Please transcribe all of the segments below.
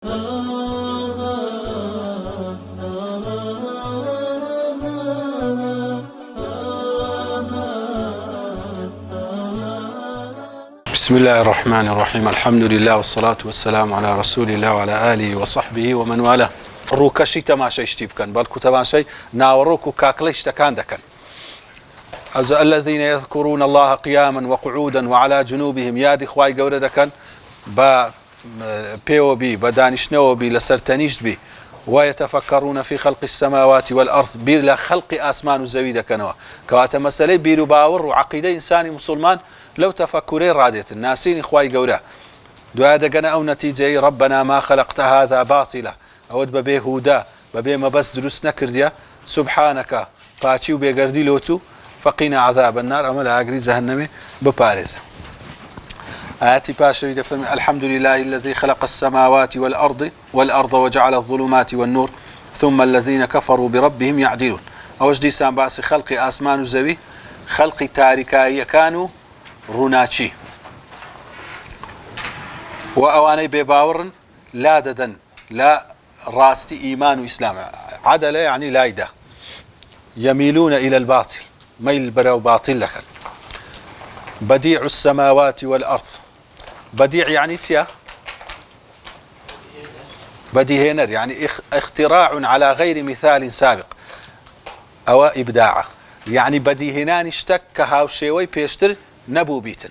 بسم الله الرحمن الرحيم. الحمد لله والصلاة والسلام على رسول الله وعلى آله وصحبه ومن والاه. ڕووکەشی تەماشەی بکەن بەڵکو تەماشەی ناوەڕۆک و کاکڵەی شتەکان دەکەن. الذين يذكرون الله قياما وقعودا وعلى جنوبهم یادی خوای گەورە دەکەن بە پێوە بی بە دانیشتنەوە بی لەسەر تەنیشت بی ويتفكرون في خلق السماوات والأرض بیر لە خەڵقی ئاسمان و زەوی دەکەنەوە کەواتە مەسەلەی بیر و باوەڕ و عەقیدەی ئینسانی مسلمان لەو تەفەکورەی ڕادێتن ناسینی خوای گەورە دوایە دەگەنە ئەو نەتیجەی ربنا ما خلقت هذا باطلا ئەوەت بەبێ هودا بەبێ مەبەست دروست نەکردیە سبحانەکە پاچی و بێگەردی لۆت و فقینا عذاب النار ئەمە لە ئاگری جەهەنەمێ بپارێزە. آياتي باشا يدفن الحمد لله الذي خلق السماوات والأرض وجعل الظلمات والنور ثم الذين كفروا بربهم يعدلون. أوش دي سان باس خلق آسمان وزوي خلق تاركاية كانوا روناتشي وأواني بباورن لا ددن لا راستي إيمان وإسلام عدل يعني لا يدا يميلون إلى الباطل ميل برا باطل لك. بديع السماوات والأرض بديع يعني تيا بديهنر يعني اختراع على غير مثال سابق أو إبداع يعني بديهنان اشتك هاوشيوي بيشتر نبو بيتن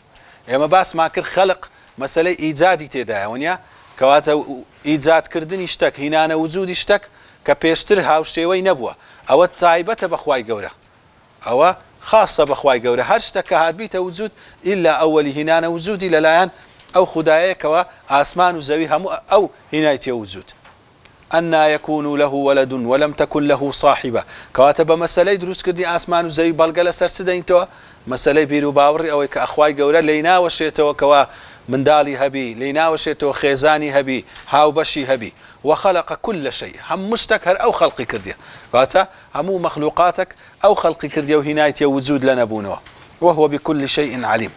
اما باس ما كر خلق مسألة إيجادي تيدا ونيا كواتا إيجاد كردن اشتك هنانا وجود اشتك كبيشتر هاوشيوي نبوه أو التايبة بخواي قورة أو خاصة بخواي قورة هرشتك هاد بيت وجود إلا أولي هنانا وجودي للايان أو خدايك وآسمان وزوي هم أو هناية وجود أن يكون له ولد ولم تكن له صاحبة كواتب مسألة دروس كدي آسمان وزوي بلغلا سرسدين توا مسألة بيرو باوري أو كأخواي قورة لينا وشيتوا كوا من دالي هبي لينا وشيتوا خيزاني هبي هاو بشي هبي وخلق كل شيء هم مشتكر أو خلقي كردية كواتا همو مخلوقاتك أو خلقي كردية وهناية وجود لنبونوا وهو بكل شيء عليم.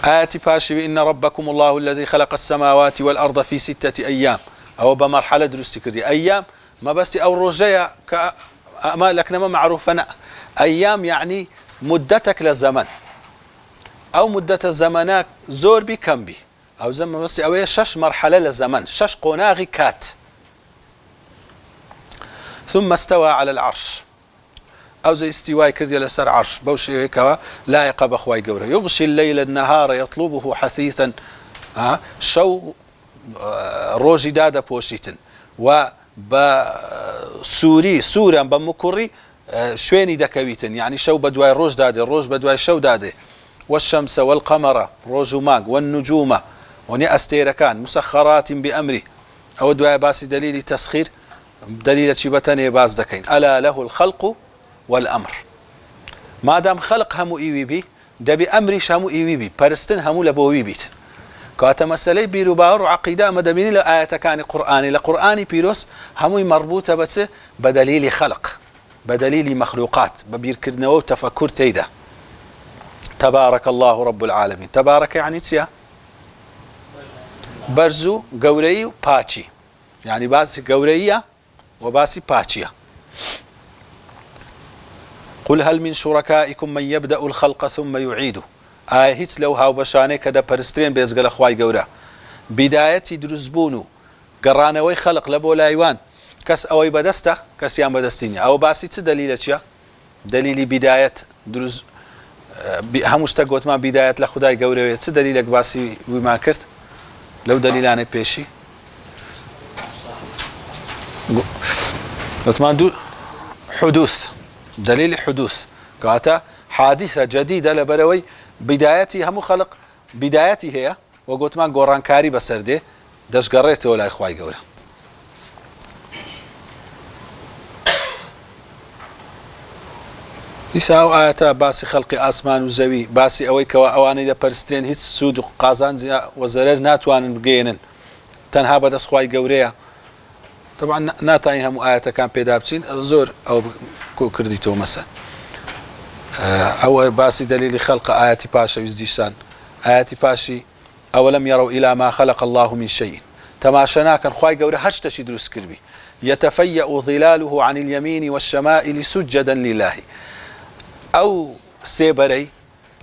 آياتي باشي إن ربكم الله الذي خلق السماوات والأرض في 6 أيام أو بمرحلة دروستي كردي أيام ما بس أو رجايا ما لكنما معروفنا أيام يعني مدتك للزمن أو مدة الزمنك زور بي كم بي أو زمن بس أو 6 مرحلة للزمن 6 قناغي كات ثم استوى على العرش أو زي استواء كردي لسر عرش بوشي هيك لا يقب أخواي قوله يغشي الليل النهار يطلبه حثيثا شو روجي دادا بوشيتن وبسوري سورا بمكري شويني دكويتن يعني شو بدواي روج دادي الروج بدواي شو دادي والشمس والقمر روج ماق والنجوم وني أستيركان مسخرات بأمري أو دواي باسي دليل تسخير دليل شبتني باز دكين ألا له الخلق والأمر ما دام خلق همو إيوي بي دبي أمريش همو إيوي بي برستن همو لبوي بيت كاتا مسألة بيرو باور وعقيدة مدامين لآيات كان قرآني لقرآني بيروس همو مربوطة بس بدليل خلق بدليل مخلوقات ببير كردنو تفكر تيدا. تبارك الله رب العالمين. تبارك يعني تسيا برزو قوري باتشي يعني باسي قورية وباسي باتشيا. قل هل من شركائكم من يبدأ الخلق ثم يعيده هيت لو هاو بشانه كدا برسترين بيزقل اخواي قورا بدايتي درزبونو قرانوي خلق لبو لايوان كس اوي بدسته كس يام بدستيني او باسي دليل اشياء دليل بداية درز هموش تقوت ما بداية لخداي قورا دليلك باسي وما كرت لو دليلاني بيشي وتماندو حدوث دليل حدوث كاتا حادثة جديدة لبروي بدايتي هم خلق بدايتي هي وقلت ما قران كاري بسرده دش قريته ولا إخواي قوله يساو آياتا باسي خلق آسمان وزوي باسي أوي كوا أواني دا برسترين هيت سود وقازان زي وزرر ناتوان بقينن تنها بدس خواي قوريا طبعا ناتاين هم آياتا كان بيدابسين زور أو كرديتو مثلا أو باسي دليل خلق آياتي باشا يزديشان آياتي باشي أولم يروا إلى ما خلق الله من شيء تماشنا كان خواي قوري هشتا شي دروس كربي يتفيأ ظلاله عن اليمين والشمائل سجدا لله أو سيبري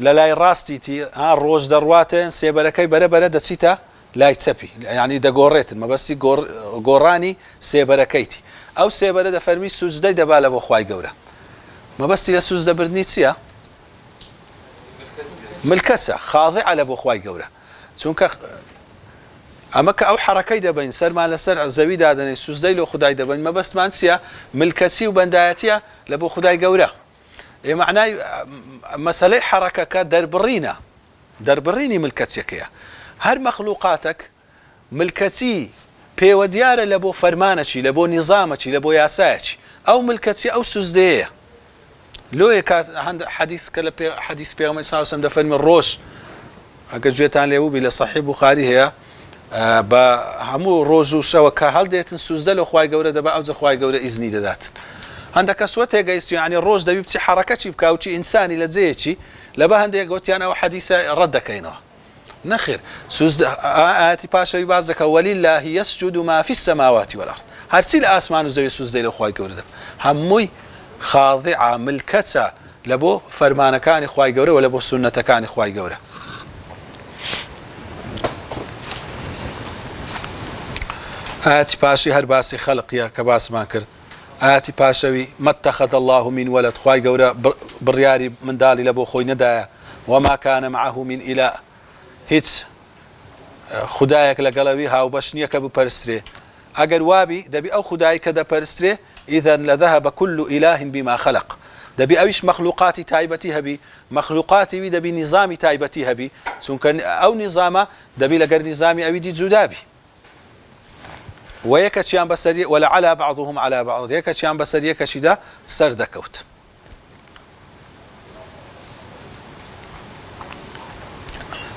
للاي راستيتي الروج درواتين سيبركي بلا دتسيتا لا يتسبي يعني دا قوريت ما بس قوراني سيبركيتي أو سيبرا دا فرمي سجدي دبالا بو خواي قورا ما بس إلى سجدة برنيتسيا ملكسة خاضعة لبو خواي قورا چونك أمك أو حركي دبين سر ما لسر زوي دادني سجدي لو خداي دبين ما بس مانسيا ملكتي وبندايتيا لبو خداي قورا إيه معناه مسألة حركة دربريني ملكتك يا هر مخلوقاتك ملكتي بيو ديارة لبو فرمانتي لبو نظامتي لبو ياساتي أو ملكتي أو سجدية لو يكاد عند حديث بيغمبر صلى الله عليه وسلم دفن من روش أكد جيتان ليو بلا صحيح بخاري هي همو روجو شوكا هل ديتن سجدة لو خواي قورة دبا أو خواي قورة إذني دادات عندك أسوته جايست يعني الروج ده بيبتي حركتي بكاوتي إنساني لزيتي لبا هندي قلت أنا وحديث ردك هنا نخير سجد آتي باشا يبازك ولله يسجد ما في السماوات والأرض هرسيل آسمان زي سجد له خواي قورة هموي خاضعة ملكتها لبو فرمان كان خواي قورة ولبو سنة كان خواي قورة آتي باشي هر باسي خلقيا كباس ما كرت آتي باشوي ما اتخذ الله من ولد خواي قورة برياري من دالي لبو خوي ندايا وما كان معه من إله هيتس خدايك لقلبي هاو بشنيك ببرستري أجر وابي دبي أو خدايك دا برستري إذا لذهب كل إله بما خلق دبي أويش مخلوقاتي تايبتي هبي مخلوقاتي دبي نظامي تايبتي هبي سون كان أو نظامه دبي لقر نظامي أوي دي جدابي ويكتشيان بسري ولا على بعضهم على بعض يكتشيان بسري يكتشيدا سردكوت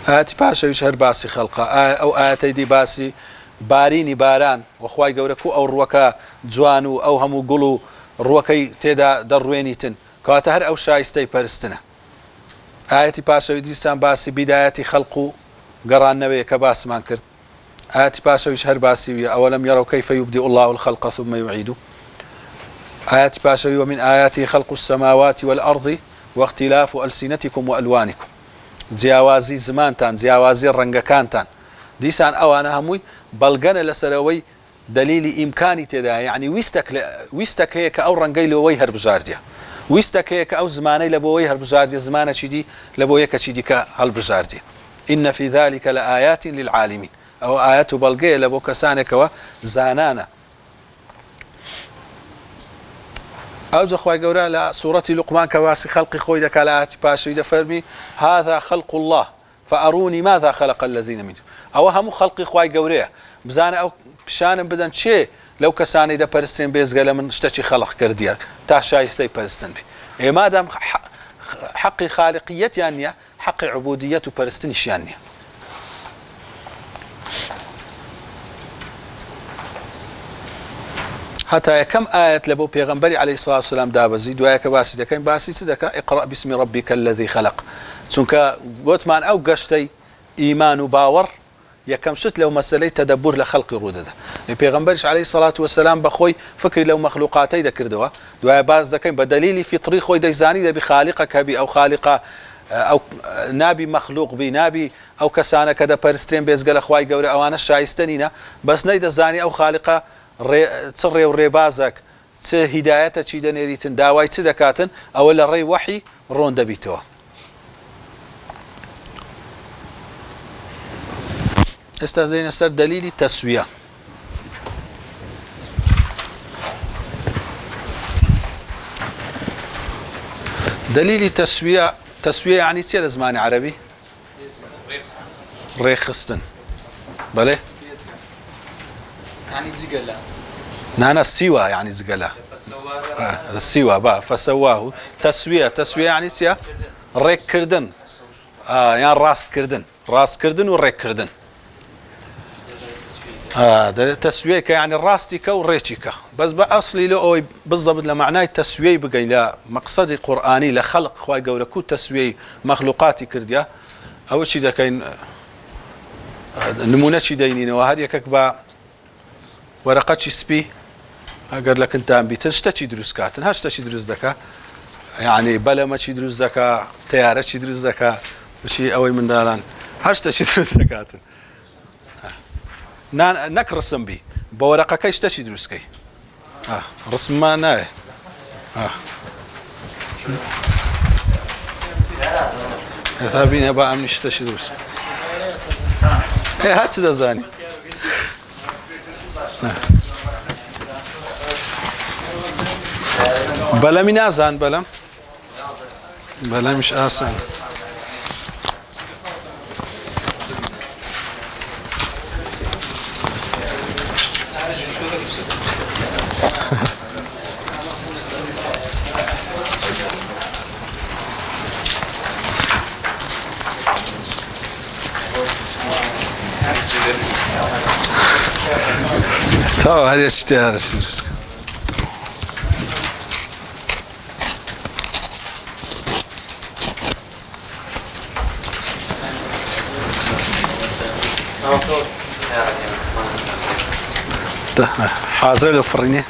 آتي باشا يشهر باسي خلقه أو آتي دي باسي باريني باران وخواي قوركو أو الروكا جوانو أو همو قلو روكي تيدا دروينيتن كواتهر أو شايستي برستنا آتي باشا يديسان باسي بداية خلقو قران نبي كباس ما كرت آتي باشا يشهر باسي أولم يروا كيف يبدئ الله الخلق ثم يعيده آتي باشا ومن آياته خلق السماوات والأرض واختلاف ألسنتكم وألوانكم جیاوازی زمانتان جیاوازی ڕەنگەکانتان دیسان ئەوانە هەمووی بەڵگەنە لەسەرەوەی دلیلی ئیمکانی تێدا یعنی ویستەک هەیە کە ئەو ڕەنگەی لەوەی هەڵبژاردیە ویستەک هەیە کە ئەو زمانەی لە بۆەوەی هەڵبژاردیە زمانەکی دی لە بۆ یەکەکی دیکە هەڵبژاردیە إن في ذلك لآيات للعالمين أو آيات بەڵگەیە لە بۆ کەسانێکەوە زانانە أو زخواي قورا لا سورة لقمان كواسي خلق خوي دك لا باشي دفرمي هذا خلق الله فأروني ماذا خلق الذين منهم أو هم خلق خواي قورا بزان أو بشان بدن شيء لو كساني دا برستين بيز قال من اشتشي خلق كرديا تاشا يستي برستين بي ما دام حق خالقية يعني حق عبودية برستين يعني حتى كم آية لبو بيغمبري عليه الصلاة والسلام دابزيد وآيك باسي دكين باسي سدكا اقرأ باسم ربك الذي خلق چونك قلت مان أو قشتي إيمان وباور يكم شت لو مسألة تدبر لخلق رودده بيغمبريش عليه الصلاة والسلام بخوي فكري لو مخلوقاتي ذكردوا دعاء باز دكين بدليل فطري خوي ديزاني ده بخالقك بي أو خالقه أو نابي مخلوق بي نابي أو كسانة كده برسترين بيزقل أخواي قوري أوانا شايستنينا بس نيد الزاني أو خالقه تصري وريبازك هدايته شي دنيريتن داواي تدكاتن او الري وحي رون دبيتوا استاذين سر دليل التسويه دليل التسويه تسويه يعني تسير زماني عربي ريخستن بله يعني زقلا نانا السوا يعني زقلا السوا با فسواه تسويه يعني سيا ريك كردن يعني راس كردن وريك كردن ده تسويه يعني راستك وريتك بس باصلي له بالضبط لمعنى التسويه بقى لا مقصد قراني لخلق خوي قولكو تسويه مخلوقاتي كرديا اول شيء ده كاين نمونەی دەینینەوە هەر یەکێک بە وەرەقەی سپی ئەگەر لە کندان بیتر شتێکی دروست کاتن هەر شتێکی دروست دەکات یعنی بەلەمەکی دروست دەکات تەیارەکی دروست دەکات بچی ئەوەی منداڵان هەر شتێکی دروست دەکاتن نەک ڕسم بی بە وەرەقەکەی شتێکی دروستکەی ڕسممان نایە هێستا بینە بە ئەمنی شتێکی دروست هەرچ دەزانی بەلەمی نازان بەلەمیش ئاسان تاوە هەر یەک شتێ هەرەشی دروست کرد حاضر لو فريني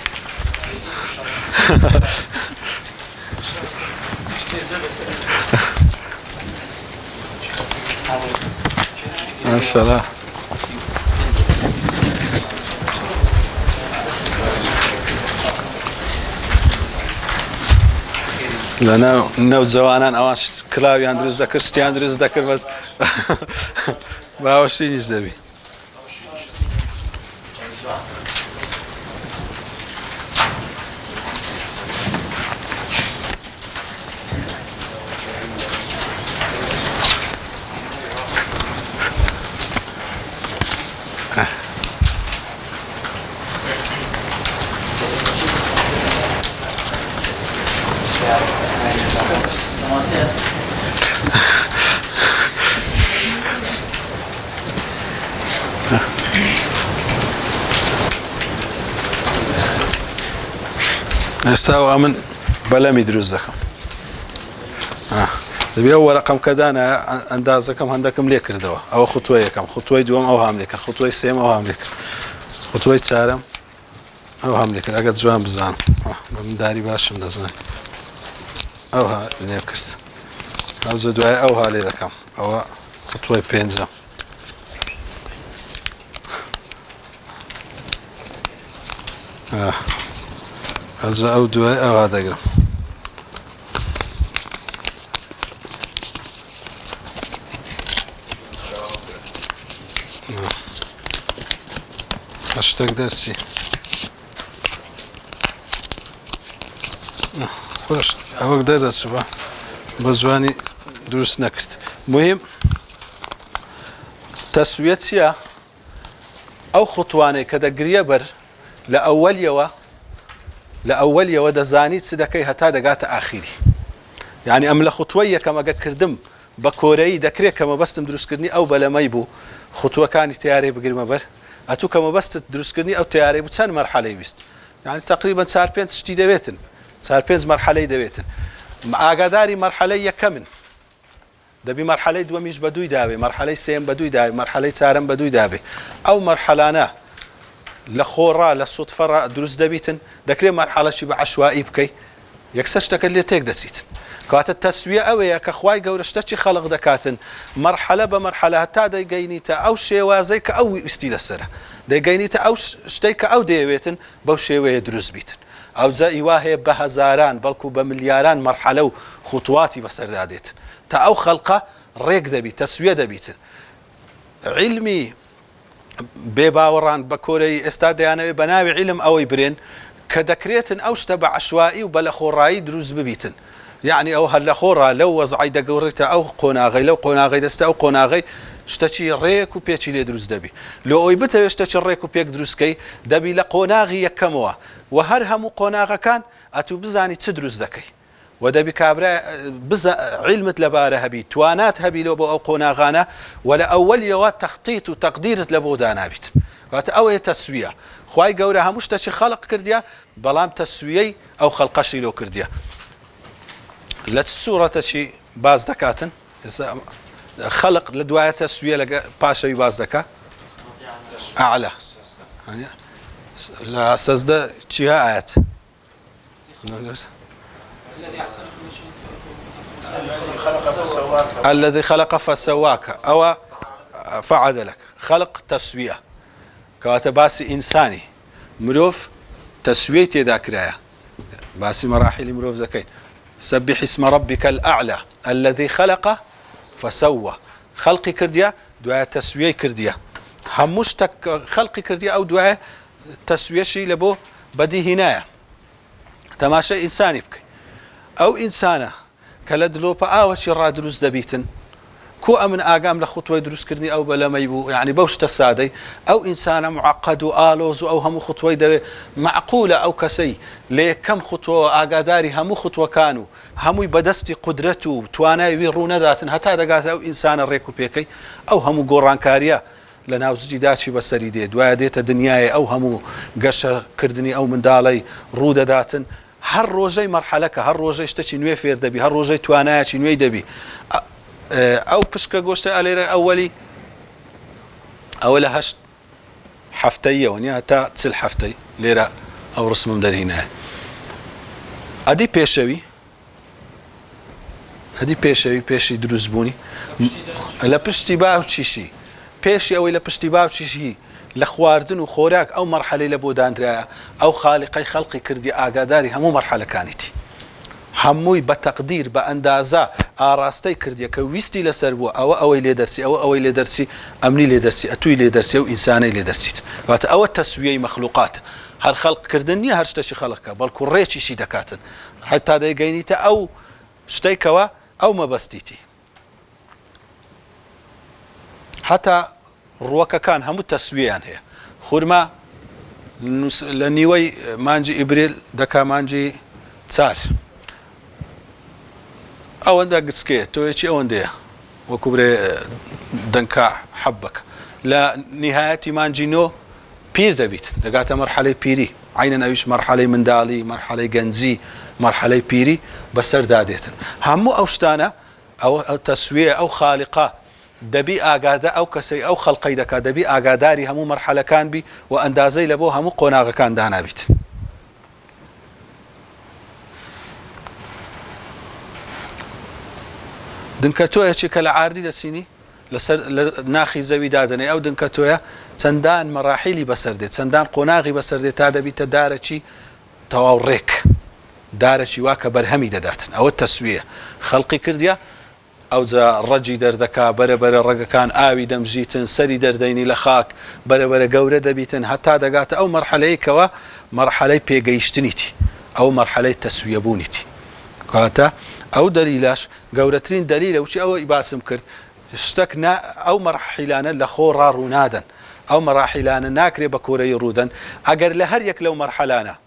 ما شاء الله لأن نو زوانان أواش كلاوي أندرز ذكر ستي أندرز ذكر بس باوشي نجذبي استوى من بلامي دروز دكم دبي أول رقم كدانا أندازكم عندكم ليكر دوا أو خطوة كم خطوة دوام أو هم ليكر خطوة سيم أو هم ليكر خطوة سارم أو هم ليكر أجد جوان بزان من داري باش من دزان أو ها ليكرس أو زدوا أو ها ليكم أو خطوة بينزا أو دواء أو هذا قرم أشتاق درسي خوش أو قدر درس شبه بزواني دروس نكست مهم تسويتيا أو خطواني كذا قريبر لأول يودا زاني سدكي هتا دقات آخري يعني أم لخطوية كما كردم بكوري دكري كما بس تدرس كدني أو بلا ما يبو خطوة كانت تياري بقري مبر أتو كما بس تدرس كدني أو تياري بتسان مرحلة يبست يعني تقريبا صار بينز شتي دبيتن صار بينز مرحلة دبيتن أقداري مرحلة يكمن دبي مرحلة دوميش بدوي دابي مرحلة سيم بدوي دابي مرحلة سارم بدوي دابي أو مرحلة لخورا لصدفة دروس دبيتن دكري مرحلة شي بعشوائي بكي يكسرش تكلي تيك دسيت كات التسوية أوي كخواي جورشتشي خلق دكاتن مرحلة بمرحلة حتى دا جينيتا أو شيء وازيك أو استيل السرة دا جينيتا أو شتيك أو ديويتن بو شيء دروس بيتن أو زي واهي بهزاران بلكو بملياران مرحلة وخطواتي بسرداديت تا أو خلقة ريك دبي تسوية دبيتن علمي بێباوەڕان بە کۆرەی ئێستا دەیانەوێت بە ناوی عیلم ئەوەی برێن کە دەکرێتن ئەو شتە بە عەشوایی و بە لە خۆڕایی دروست ببیتن یعنی ئەو هەر لە خۆڕا لەو وەزعی دەگەڕێتە ئەو قۆناغی لەو قۆناغی دەستە ئەو قۆناغی شتێکی ڕێک و پێچی لێ دروست دەبی لۆ ئەوی بتەوێت شتێکی ڕێک و پێک دروستکەی دەبی لە قۆناغی یەکەمەوە و هەر هەموو قۆناغەکان ئەتوو بزانی چ دروست دەکەی ودبي كابرا علمت لباره هبي توانات هبي لو أو قناغانا ولا أول يوات تخطيط وتقدير لبودانا بيت قالت أو تسوية خواي جورها مش تشي خلق كرديا بلام تسوية أو خلقشي لو كرديا لا السورة تشي باز دكاتن خلق لدواية تسوية لك باشا يبازدك أعلى يعني لا سجدة شيها آيات الذي خلق فسواك أو فعدلك خلق تسوية كاتباسي إنساني مروف تسوية ذاكرة باسي مراحل مروف ذكين سبح اسم ربك الأعلى الذي خلق فسوى خلقي كرديا دعاء تسوية كرديا هموش تك خلقي كرديا أو دعاء تسوية شيء لبو بدي هنايا تماشى إنساني بكي أو إنسانة كالدلوبة أوشي رادروس دبيتن كو أمن آقام لخطوة دروس كردني أو بلا ما يبو يعني بوش تسادي أو إنسانة معقد وآلوز أو هم خطوة معقولة أو كسي ليه كم خطوة آقاداري هم خطوة كانوا هم بدستي قدرته توانا يويرون ذات هتا دقات أو إنسان الريكو بيكي أو هم قران كاريا لنا وزجداتشي بسري دي دوايا ديتا دنياي أو هم قشة كردني أو من دالي رودة ذاتن هر روجي مرحلة هر روجي اشتشي نوي فير دبي هر روجي توانايا نوي دبي أو بشكا قوشتا أليرا أولي هشت حفتية ونيا تا تسل حفتي ليرا أو رسم مدرينها أدي بيشوي دروزبوني لا بشتي باو تشيشي بيشي أو لا بشتي باو تشيشي لخواردن وخوراك أو مرحلة لبودان دريا أو خلقي كردي آقاداري همو مرحلة كانتي هموي بتقدير بأندازة آراستي كرديا كويستي لسربو أو لي درسي أو لي درسي أمني لي درسي أتوي لي درسي أو إنساني لي درسيت أو تسوية مخلوقات هر خلق كردني هر شتشي خلقك بل كوريتشي شي دكاتن حتى دا يقينيتا أو شتيكوا أو ما بستيتي حتى روكا كان همو تسوية هي خورما لنيوي مانجي إبريل دكا مانجي تسار أوندا قسكي تويتشي أونديا وكبري دنكا حبك لا نهاية مانجينو بير دبيت دقات مرحلة بيري عينا أيش مرحلة مندالي مرحلة جنزي مرحلة بيري بسر داديتن همو أوشتانا أو تسوية أو خالقة دبي آقادة أو كسي أو خلقي دكا دبي آقاداري همو مرحلة كان بي وأندازي لبو همو قناغ كان دانا بيت دنكتويا شي كلا عاردي دسيني ناخي زوي دادني أو دنكتويا تندان مراحلي بسردي تندان قناغي بسردي تادا بيت دارتشي تواوريك دارتشي واكا برهمي داداتن أو التسوية خلقي كرديا أو ذا رجي دردكا برا رجا كان آوي دمجيتن سري درديني لخاك برا جورة دبيتن حتى دقات أو مرحلة كوا مرحلة بيجيشتنيتي أو مرحلة تسوية بونيتي كاتا أو دليلاش جورترين دليل أو شيء أو يباسم كرد اشتكنا أو مرحلان لخورا رونادا أو مراحلان ناكري بكوري يرودا أجر لهر يك لو مرحلانا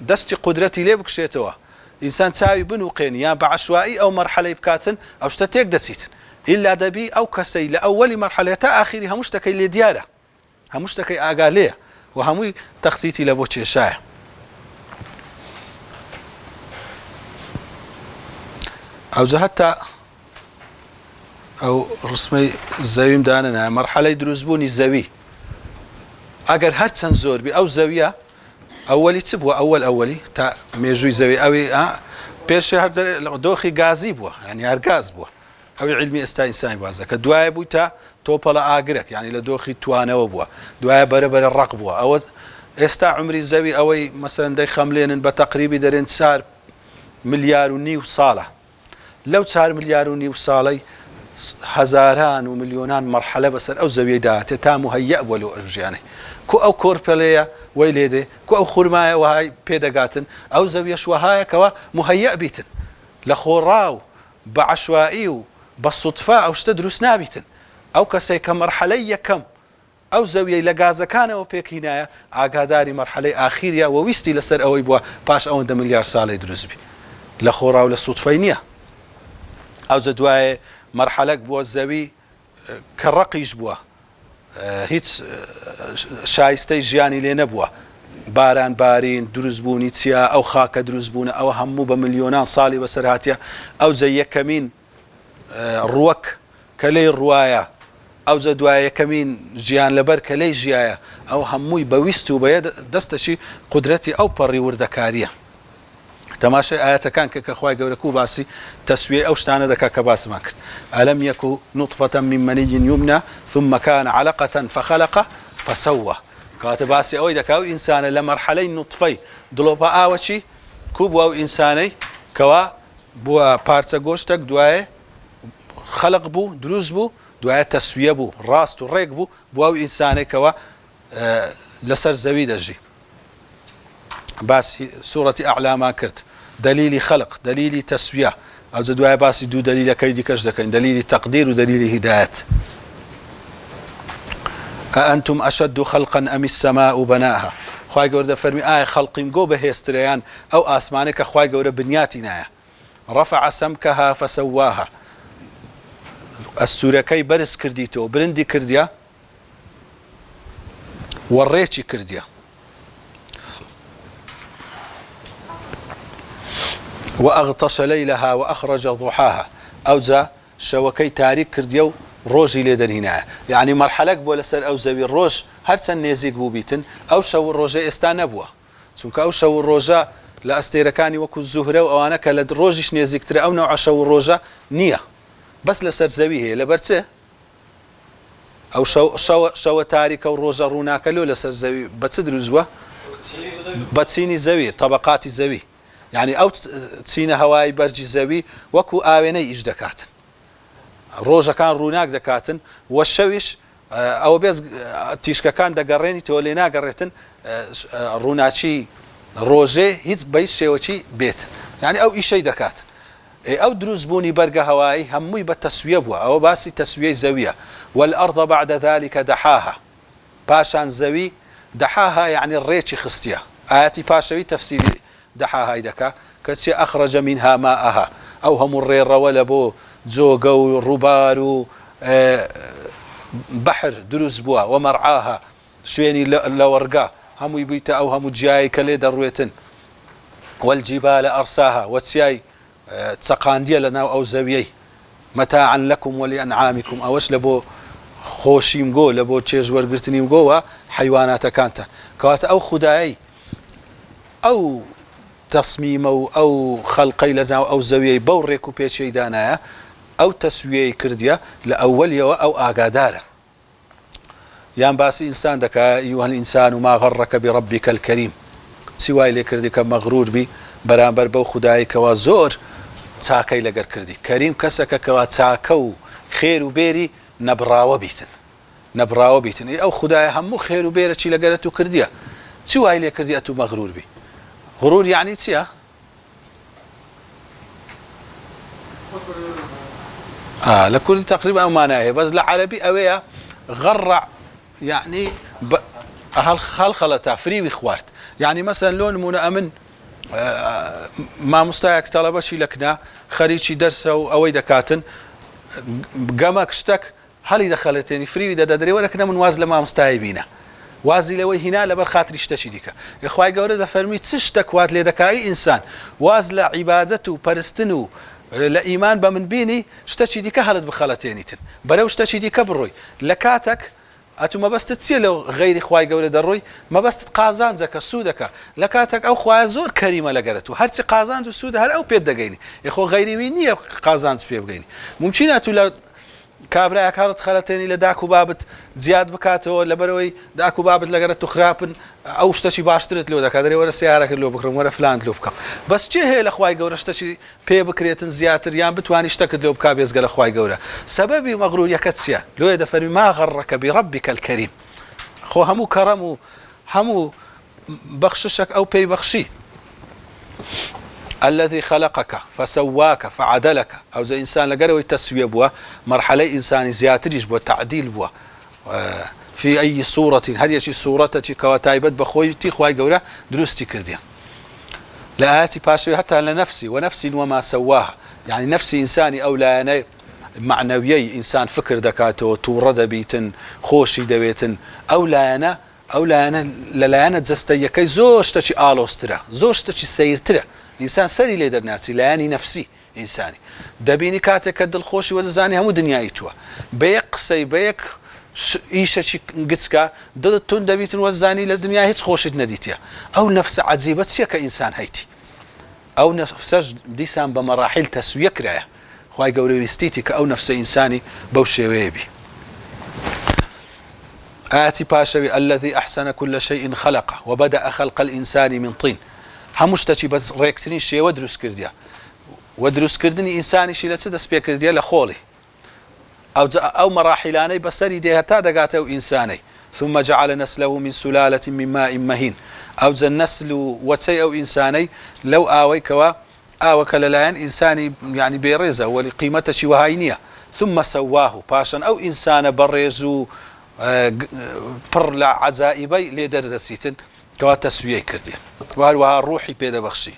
دستي قدرتي ليه بكشيتوا إنسان تساوي بنوقين يا بعشوائي أو مرحلة بكاتن أو شتتيك دسيتن إلا دبي أو كسي لأول مرحلة تا آخرها مشتكي لديارة همشتكي آقاليه وهموي تخطيتي لبوتشي شاي أو زهتا أو رسمي الزاوية مداننا مرحلة دروزبوني الزاوية أجر هرتسن زور بي أو زاوية أولي تبوا أولي تا ميجوي زاوية أوي بيرشي هر دوخي غازي بوا يعني هر غاز بوا أوي علمي استا إنسان بازا كدوايا بو تا توبلا آجرك يعني لدوخي توانا وبوا دوايا بربر الرق بوا أو استا عمري الزاوية أوي مثلا داي خملين بتقريبي درين سار 1.5 مليار صالة لو 4 مليار صالي هزاران ومليونان مرحلة بس أو زاوية دات تا مهيأ ولو أرجاني كو أو كوربليا ويليدي كو أو خرماية وهاي بيدقاتن أو زاوية شوهاية كوا مهيأ بيتن لخوراو بعشوائي بالصدفة أو شتدرس نابيتن أو كسي كمرحلية كم أو زاوية لغازة كان وبيكينايا عقاداري مرحلة آخرية وويستي لسر أو يبوا باش أو 1 مليار سالة يدرس بي لخوراو للصدفينية أو زدواي مرحلة بوا الزاوية كالرقيج بوا هیچ شایستەی ژیانی لێ نەبووە باران بارین دروستبوونی چیا ئەو خاکە دروستبوونە ئەوە هەموو بە ملیۆنان ساڵی بەسەر هاتیە ئەو جە یەکەمین ڕوەک کە لێی ڕواایە ئەو جە دوایە کەمین ژیان لەبەر کە لەی ژایە ئەو هەمووی بەویست و بەیە دەستەشی قودرەتی ئەو پەڕی وردەکاریە تەماشای ئاەتەکان کە خوای گەورە و باسی تەسویە ئەو شتانە دەکا کە باسمان کرد ئەلەم یەکو نوطفة من منی یمنى ثم كان علقة فخلق فسوى کاتە باسی ئەوەی دەکا و ئینسانە لە مەرحەلەی نوطفەی دڵۆپە ئاوەچی کوب بووە و ئینسانەی کەوا بووە پارچە گۆشتێک دوایە خەلق بوو دروست بوو دوایە تەسویە بوو ڕاست و ڕێک بوو بووە و ئینسانێکەوە لەسەر زەوی دەژی باسی سوورەتی ئەعلامان کرد دلیلی خەلق دلیلی تەسویە ئەو جە دوایە باسی دوو دلیلەکەی دیکەش دەکەین دلیلی تەقدیر و دلیلی هیدایەت ئەئەنتم ئەشەد خەلقا ئەم السەماء بەناها خوای گەورە دەفەرمی ئایا خەڵقیم گۆ بەهێزترەیان ئەو ئاسمانێک کە خوای گەورە بنیاتی نایە رفع سمكها فسواها ئەستورەکەی بەرز کردیتەوە برندی کردیە وەڕێکی کردیە وأغطش ليلها وأخرج ضحاها أو جا شوكي تاريك كرديو روجي لدرهنا يعني مرحلة بولا سر أو زوي الروج هرسن نيزيك بوبيتن أو شو الروجة استانبوا چونك أو شو الروجة لا استيركاني وكو الزهرة وأنا كلا روجش نيزيك ترى أو نوع شو الروجة نية بس لسر زوي هي لبرته أو شو تاريك أو روجة روناك لو لسر زوي بتصدرزوا بتسيني زوي طبقات زوي يعني أو تسينا هواي برجي زوي وكو آويني إيش دكاتن روجا كان روناك دكاتن والشويش أو بيز تيشكا كان دقريني تولينا قريتن روناشي روجي هيت بيش شيوشي بيت يعني أو إيش شي دكاتن أو دروز بوني برقة هواي هموي بالتسوية بوا أو باسي تسوية زوية والأرض بعد ذلك دحاها باشان زوي دحاها يعني الريتشي خستيا آياتي باشوي تفسيري دحاها يدكا كتشي أخرج منها ماءها أو هم الرير ولا بو زوغو ربار بحر دروز بوا ومرعاها شويني لورقا هم يبيت أو هم جاي كلي درويتن والجبال أرساها وتسياي تسقاندية لنا أو زويي متاعا لكم ولأنعامكم أوش لبو خوشيم جو لبو تشيج ورقرتنيم جو حيوانات كانت كوات أو خداي أو تصميم أو خلقي لنا أو زويي بوريكو بيشي دانايا أو تسوية كرديا لأولية أو آقادالة يان باس إنسان دك أيها الإنسان ما غرك بربك الكريم سواي لكردك مغرور بي برامبر بو خدايك وزور تاكي لقر كردي كريم كسك كوا تاكو خير وبيري نبراو بيتن أو خداي همو خير وبيري چي لقرتو كرديا سواي لكردي أتو مغرور بي غرور يعني تسيا لكل تقريبا معناه بس العربي أويا غرع يعني خلخلة فري وخوارت يعني مثلا لون منأمن ما مستعك طلبة شي لكنا خريجي درس أو دكاتن قامك اشتك هل دخلتني فري ودا دري ولكن من وازل ما مستعيبينه وازي لوي هنا لبر خاطر يشتشي ديكا يا اخوي قورده فرمي تشتك وات لدكاي انسان وازل عبادته برستنو لايمان بمن بيني اشتشي ديكا هلد بخلتينيتن برو اشتشي ديكا بروي لكاتك اتو ما بس تسيلو غير اخوي قورده الروي ما بس قازان زكا سودك لكاتك او خويا زور كريمه لقرتو هرتي قازان سود هر او بيد دغيني يا اخو غيري ويني قازان بيبغيني ممكن اتو كابرا كارت خلتني لداكو بابت زياد بكاتو لبروي داكو بابت لقرت خرابن او شتشي باشترت لو داك دري ولا سياره لو بكرم ولا فلان لو بكا بس جه هي الاخواي قورا شتشي بي بكريتن زياتر يان بتواني اشتكت لو بكا بيز قال اخواي قورا سببي مغرور يكتسيا لو يدفر ما غرك بربك الكريم خو همو كرم همو بخششك او بي بخشي الذي خلقك فسواك فعدلك أو زي إنسان لقرأ تسوية بوا مرحلة إنسان زياتريش بوا تعديل بوا في أي صورة هل يشي صورتك كواتايبت بخويتي خواي قولا دروستي كرديا لآياتي باشوي حتى لنفسي ونفسي وما سواها يعني نفسي إنساني أو لا معنويي إنسان فكر دكاتو تورد بيتن خوشي دبيتن أو لا أنا زستيكي زوجتك آلوسترا زوجتك سيرترا إنسان سري ليدر ناسي لاني نفسي ئینسانی دەبینی کاتێک کە دڵخۆشی وەدەزانی هەموو دنیای تووە بە یەک قسەی بە یەک ئیشەی گچکە دڵت تون دەبیتن وەزانی لە دنیا هیچ خۆشت نەدیتە ئەو نەفسە عەجیبە چییە کە ئینسان هەیتی ئەو نەفسەش دیسان بە مەراحیل تەسویە کرایە خوای گەورە ویستیتی کە ئەو نەفسە ئینسانی بەو شێوەیە بی آياتي باشوي الذي أحسن كل شيء خلقه وبدأ خلق الإنسان من طين همشتشي بس ريكتني شيء ودروس كرديا ودروس كردني إنساني شيء لتسدس بيكرديا لخولي أو مراحلاني بسري ديها تادقات أو إنساني ثم جعل نسله من سلالة من ماء مهين أو النسل وتي أو إنساني لو آوي كوا آوى كللاين إنساني يعني بيريزة ولقيمته وهاينية ثم سواه باشا أو إنسان بريزو پڕ لە عەجائیبەی لێ دەردەچیتن کەوا تەسویەی کردێ وهروەها ڕوحی پێدەبەخشی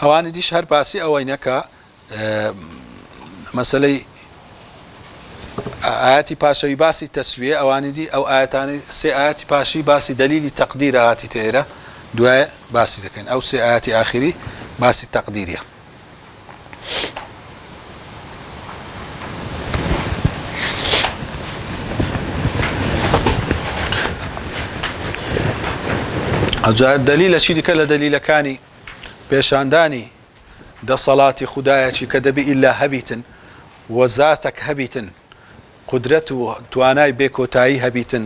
ئەوانی دیش هەر باسی ئەوەینە کە مەسەلەی ئاەتی پاشەوی باسی تەسویە ئەوانی دی ئەو ئاەتانی سێ ئاەتی پاشی باسی دەلیلی تەقدیرە هاتی تێرە دوایە باسی دەکەین ئەو سێ ئاەتی ئاخری باسی تەقدیریە ئەجار دەلیلە چی دیکە لە دەلیلەکانی پێشاندانی دەسەڵاتی خودایەکی کە دەبێ ئیلا هەبیتن و زاتێک هەبیتن قودرەت و توانای بێکۆتایی هەبیتن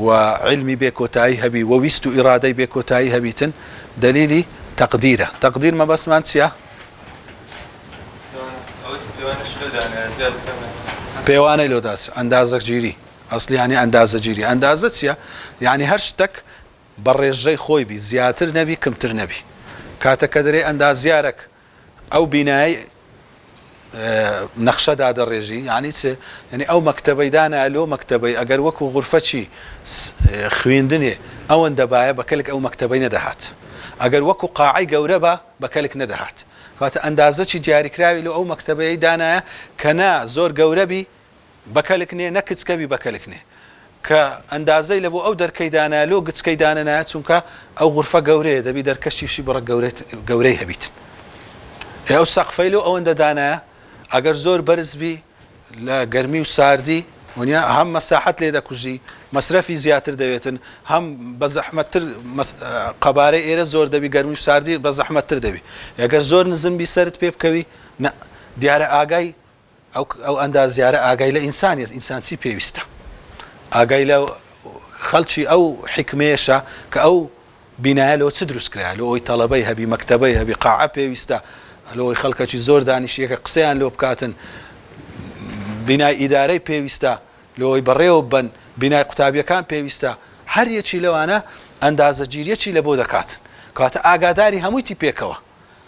و علمی بێکۆتایی هەبی و ویست و ئیرادەی بێکۆتایی هەبیتن دەلیلی تەقدیرە تەقدیر مەبەستمان چییە؟ پێوانەی لۆداس ئەندازە گیری ئەسلی یعنی ئەندازە گیری ئەندازە چییە؟ یعنی هەر شتێک بە ڕێژەی خۆی بی زیاتر نەبی کەمتر نەبی کاتەکە دەرێ ئەندازیارێک ئەو بینایی نەخشەدا دەڕێژی یعنی چێ یعنی ئەو مەکتەبەی دانایە لۆ مەکتەبەی ئەگەر وەکو غورفەچی خوێندنێ ئەوەندە باە بەکەلێک ئەو مەکتەبەی نەدەهات ئەگەر وەکو قاعەی گەورە بە بەکەلێک نەدەهات کاتە ئەندازەی دیاریکراوی لە ئەو مەکتەبەی دانایە کە نا زۆر گەورەبی بەکەلێک نێ نەکچکەبی بەکەلێک نێ کە ئەندازەی لە بۆ ئەو دەرکەی دانا لۆ گچکەی دانەنایە چونکە ئەو غورفە گەورەیە دەبی دەرکەشیشی بڕە گەورەی هەبیت ئەو سەقفەی لۆ ئەوەندە دانایە ئەگەر زۆر بەرزبی لە گەرمی و ساردی ونیا هەم مەساحەت لێ دەکوژی مەسرەفی زیاتر دەوێتن هەم بە زەحمەتتر قەبارەی ئێرە زۆر دەبی گەرمی و ساردی بە زەحمەتتر دەبی ئەگەر زۆر نزمبی سەرت پێ بکەوی دیارە ئاگای ئەو ئەندازیارە ئاگای لە ئینسانی ئینسان چی پێویستە ئاگای لە خەڵکی ئەو حکمێشە کە ئەو بینایە لەوە چ دروستکرا لە ئەوی تەڵەبەی هەبی مەکتەبەی هەبی قاعە پێویستە لەوەی خەڵکەکی زۆر دانیشیەکە قسەیان لۆ بکاتن بینای ئیدارەی پێویستە لەوەی بەڕێوە بن بینای قوتابیەکان پێویستە هەر یەکی لەوانە ئەندازەگیریەکی لە بۆ دەکاتن کاتە ئاگاداری هەموویتی پێکەوە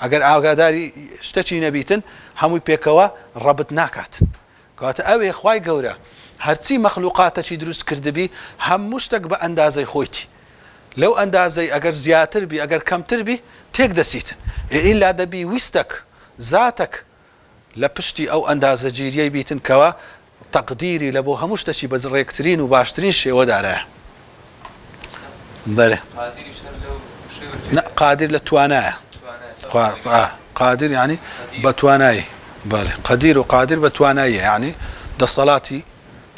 ئەگەر ئاگاداری شتێکی نەبیتن هەمووی پێکەوە ڕەبت ناکاتن کاتە ئەوێ خوای گەورە هەرچی مەخلوقاتەکی دروست کردبی هەموو شتێک بە ئەندازەی خۆیتی لەو ئەندازەی ئەگەر زیاتر بی ئەگەر کەمتر بی تێک دەسیتن ئیلا دەبی ویستەک زاتەک لە پشتی ئەو ئەندازەگیریەی بیتن کەوە تەقدیری لە بۆ هەموو شتێکی بە ڕێکترین و باشترین شێوەدارایە دەرێ قادر لە توانایە قادر یعنی بە توانایی بەڵێ قەدیر و قادر بە تواناییە یعنی دەسەڵاتی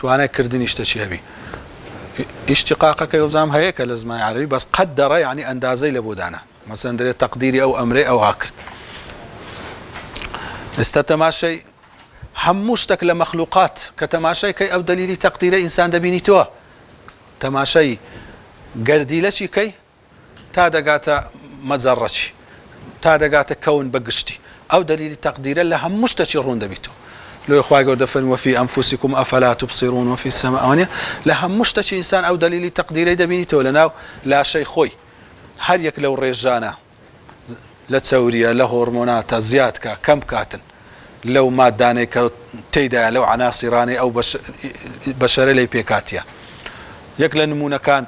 توانای کردنی شتێکی هەبی ئیشتیقاقەکە وەزام هەیە کە لە زمانی عەرەبی بەس قەدەرە یعنی ئەندازەی لە بۆ دانا مەسەڵەن دەرێت تەقدیری ئەو ئەمرەی ئەوها کرد ئێستا تەماشای هەموو شتێک لە مەخلوقات کە تەماشای کەی ئەو دەلیلی تەقدیرە ئینسان دەبینیتەوە تەماشای گەردیلەچی کەی تا دەگاتە مەجەڕەچی تا دەگاتە کەون بەگشتی ئەو دەلیلی تەقدیرە لە هەموو شتێکی ڕوون دەبیتەوە لو خوای گەورە دەفەرمێ وفي أنفسكم أفلا تبصرون وفي السماء وانيا لە هەموو شتێکی ئینسان ئەو دەلیلی تەقدیرەی دەبینیتەوە لەناو لاشەی خۆی هەر یەک لەو ڕێژانە لە چەوریە لە هۆرمۆناتە زیادکە کەم بکاتن لەو مادانەی کە تێیدایە لەو عناسیرانەی ئەو بەشەرە لەی پێکاتیە یەک لە نمونونەکان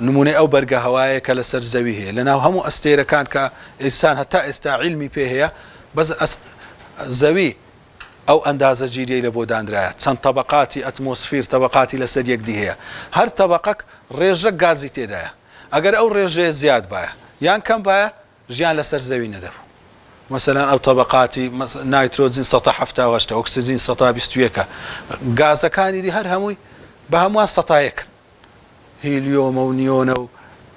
نمونەی ئەو بەرگە هەوایە کە لەسەر زەوی هەیە لەناو هەموو ئەستێرەکان کە ئینسان هەتا ئێستا عیلمی پێ هەیە بەس زەوی ئەو ئەندازە گیریەی لە بۆ دانرایە چەند تەبەقاتی ئەتمۆسفیر تەبەقاتی لەسەر یەکدی هەیە هەر تەبەقەک ڕێژە گازی تێدایە ئەگەر ئەو ڕێژەیە زیاد باە یان کەم باە ژیان لەسەر زەوی نەدەبوو مثلا ئەو تەبەقاتی نایترۆجین 1970 ئۆکسجین 121 گازەکانی دی هەر هەمووی بە هەمووان 100 هیلیۆمە و نیۆنە و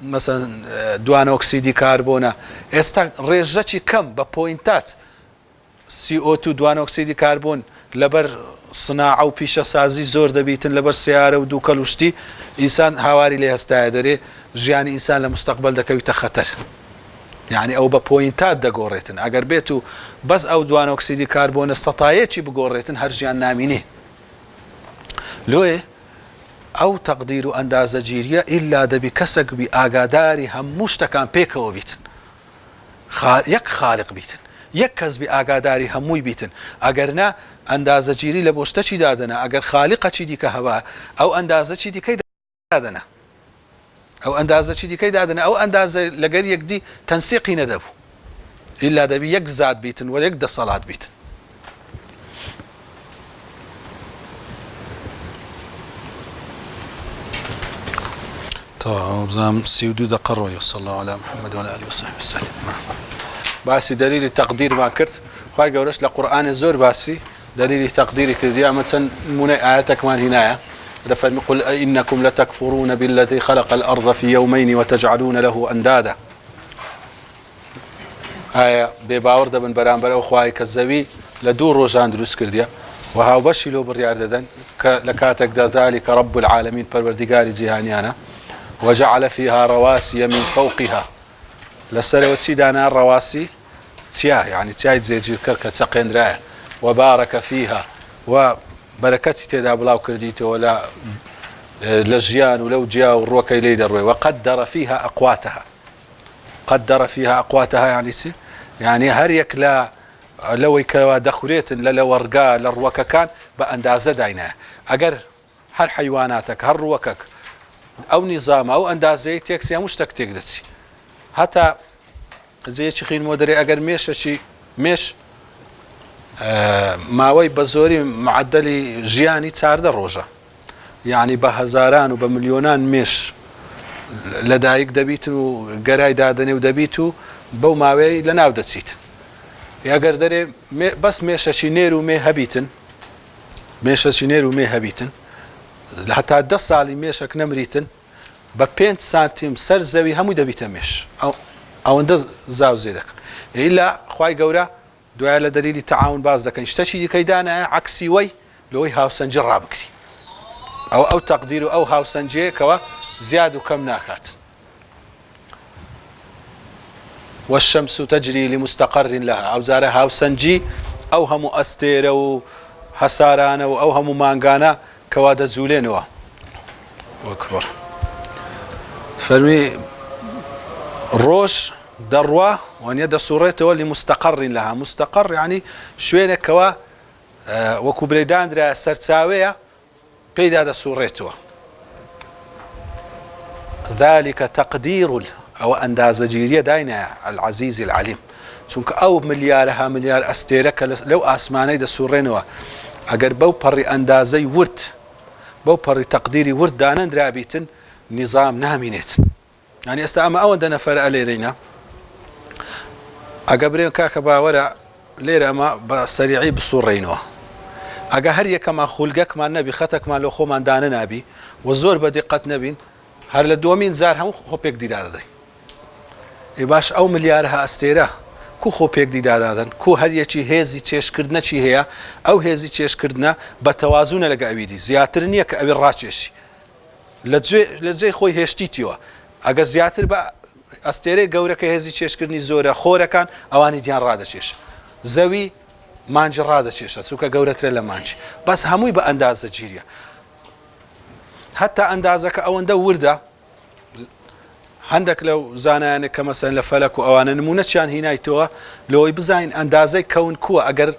مثلا دوان ئۆکسیدی کاربۆنە ئێستا ڕێژەکی کەم بە پۆینتات CO2 دوان ئۆکسیدی کاربۆن لەبەر سناع و پیشەسازی زۆر دەبیتن لەبەر سیارە و دووکەڵ وشتی ئینسان هاواری لێ هەستایە دەرێ ژیانی ئینسان لە مستەقبەل دەکەویتە خەتەر یعنی ئەو بە پۆینتات دەگۆڕێتن ئەگەر بێت و بەس ئەو دوان ئۆکسیدی کاربۆنە سەتایەکی بگۆڕێتن هەر ژیان نامینێ لۆیە ئەو تەقدیر و ئەندازەگیریە ئیلا دەبی کەسێک بی ئاگاداری هەموو شتەکان پێکەوە بیتن یەک خالق بیتن یەک کەس بی ئاگاداری هەمووی بیتن ئەگەرنا ئەندازەگیری لە بۆ شتەچی دادەنا ئەگەر خالیقەچی دیکە هەوا ئەو ئەندازەچی دیکەی دادەنا ئەو ئەندازەچی دیکەی دادەنا ئەو ئەندازە لەگەر یەکدی تەنسیقی نەدەبوو ئیلا دەبی یەک زات بیتن و یەک دەسەڵات بیتن بزانم 32 دقة ڕۆیە صلى الله على محمد وعلى آله وصحبه وسلم باسی دلیلی تەقدیرمان کرد خوای گەورەش لە قورئان زۆر باسی دلیلی تەقدیری کردیا مەچەند نمونەی ئاەتێکمان هینایە دەفەرمی قل ئینەکم لەتەکفوڕونە بالذی خەلق الأرض في يومين وتجعلون له أندادا ئایا بێباوەڕ دەبن بەرامبەر ئەو خوای کە زەوی لە دوو ڕۆژان دروست کردیە و هاوبەشی لۆ بڕیار دەدەن کە لە کاتێکدا ذلك رب العالمین پەروەردگاری جیهانیانە وجعل فيها رواسي من فوقها لسر وتيدانا رواسي تيا يعني تيا زيجي كركة تقندرا وبارك فيها وبركتي تدا بلاو كرديته ولا لجيان ولو جيا والروكي ليد الروي وقدر فيها أقواتها قدر فيها أقواتها يعني هريك لا لو يكوا دخوليت لا ورقا للروكا كان بأندازة داينا أجر هر حيواناتك هر روكك أو نظام أو أندازة تكسي مش تكتيك دتسي حتى زي شخين مدري أجر مش مش ماوي بزوري معدلي جياني تارد الروجة يعني بهزاران وبمليونان مش لدايق دبيتو قراي دادني ودبيتو بو ماوي لناو دتسيت أجر دري بس مش نيرو مي هبيتن مش نيرو مي هبيتن حتى 10 ساڵی مێشک نەمریتن بە 5 سانتیم سەر زەوی هەمووی دەبیتە مێش ئەوەندە زاو زێ دەکەن ئیلا خوای گەورە دوایە لە دەلیلی تەعاون باز دەکەن شتێکی دیکەی دانایە عەکسی وەی لەوەی هاوسەنجی ڕابکری ئەو تەقدیر و ئەو هاوسەنجەیەکەوە زیاد و کەم ناکات والشمس تجري لمستقر لها ئەو جارە هاوسەنجی ئەو هەموو ئەستێرە و هەسارانە و ئەو هەموو مانگانە كوا دزولينوا أكبر فرمي روش دروا وأن يد صورته اللي مستقر لها مستقر يعني شوية كوا وكبريدان درا سرتاوية بيدا صورته ذلك تقدير أو أنداز جيرية داينا العزيز العليم چونك أو مليار أستيرك لو أسماني دا صورينوا أجر بو بري أندازي ورت بو بري تقديري ورد دانان درابيتن نظام نامينيت يعني استعمى أو عندنا فرق ليرينا أقبرين كاكا باورا ليرا ما بسريعي بصورينوا أقا هر كما خلقك ما النبي خطك ما لو خو ما دانا نبي والزور بدقة نبي هر لدومين زار هم خو بيك دي دادا باش أو مليارها أستيرا کو خۆ پێک دیدادادن کو هەریەکی هێزی چێشکردنەچی هەیە ئەو هێزی چێشکردنە بە تەوازونە لەگە ئەویدی زیاتر نییە کە ئەوی ڕاکێشی لە جێی خۆی هێشتیتیوە ئەگەر زیاتر بە ئەستێرەی گەورەکە هێزی چێشکردنی زۆرە خۆرەکان ئەوانی دیان ڕادەچێشە زەوی مانجی ڕادەچێشە چووکە گەورەترە لە مانجی بەس هەمووی بە ئەندازە گیریە هەتا ئەندازەکە ئەوەندە وردە هەندێک لەو زانایانە کە مەسەن لە فەلەک و ئەوانە نمونەچیان هینایتەوە لەوەی بزانین ئەندازەی کەون کووە ئەگەر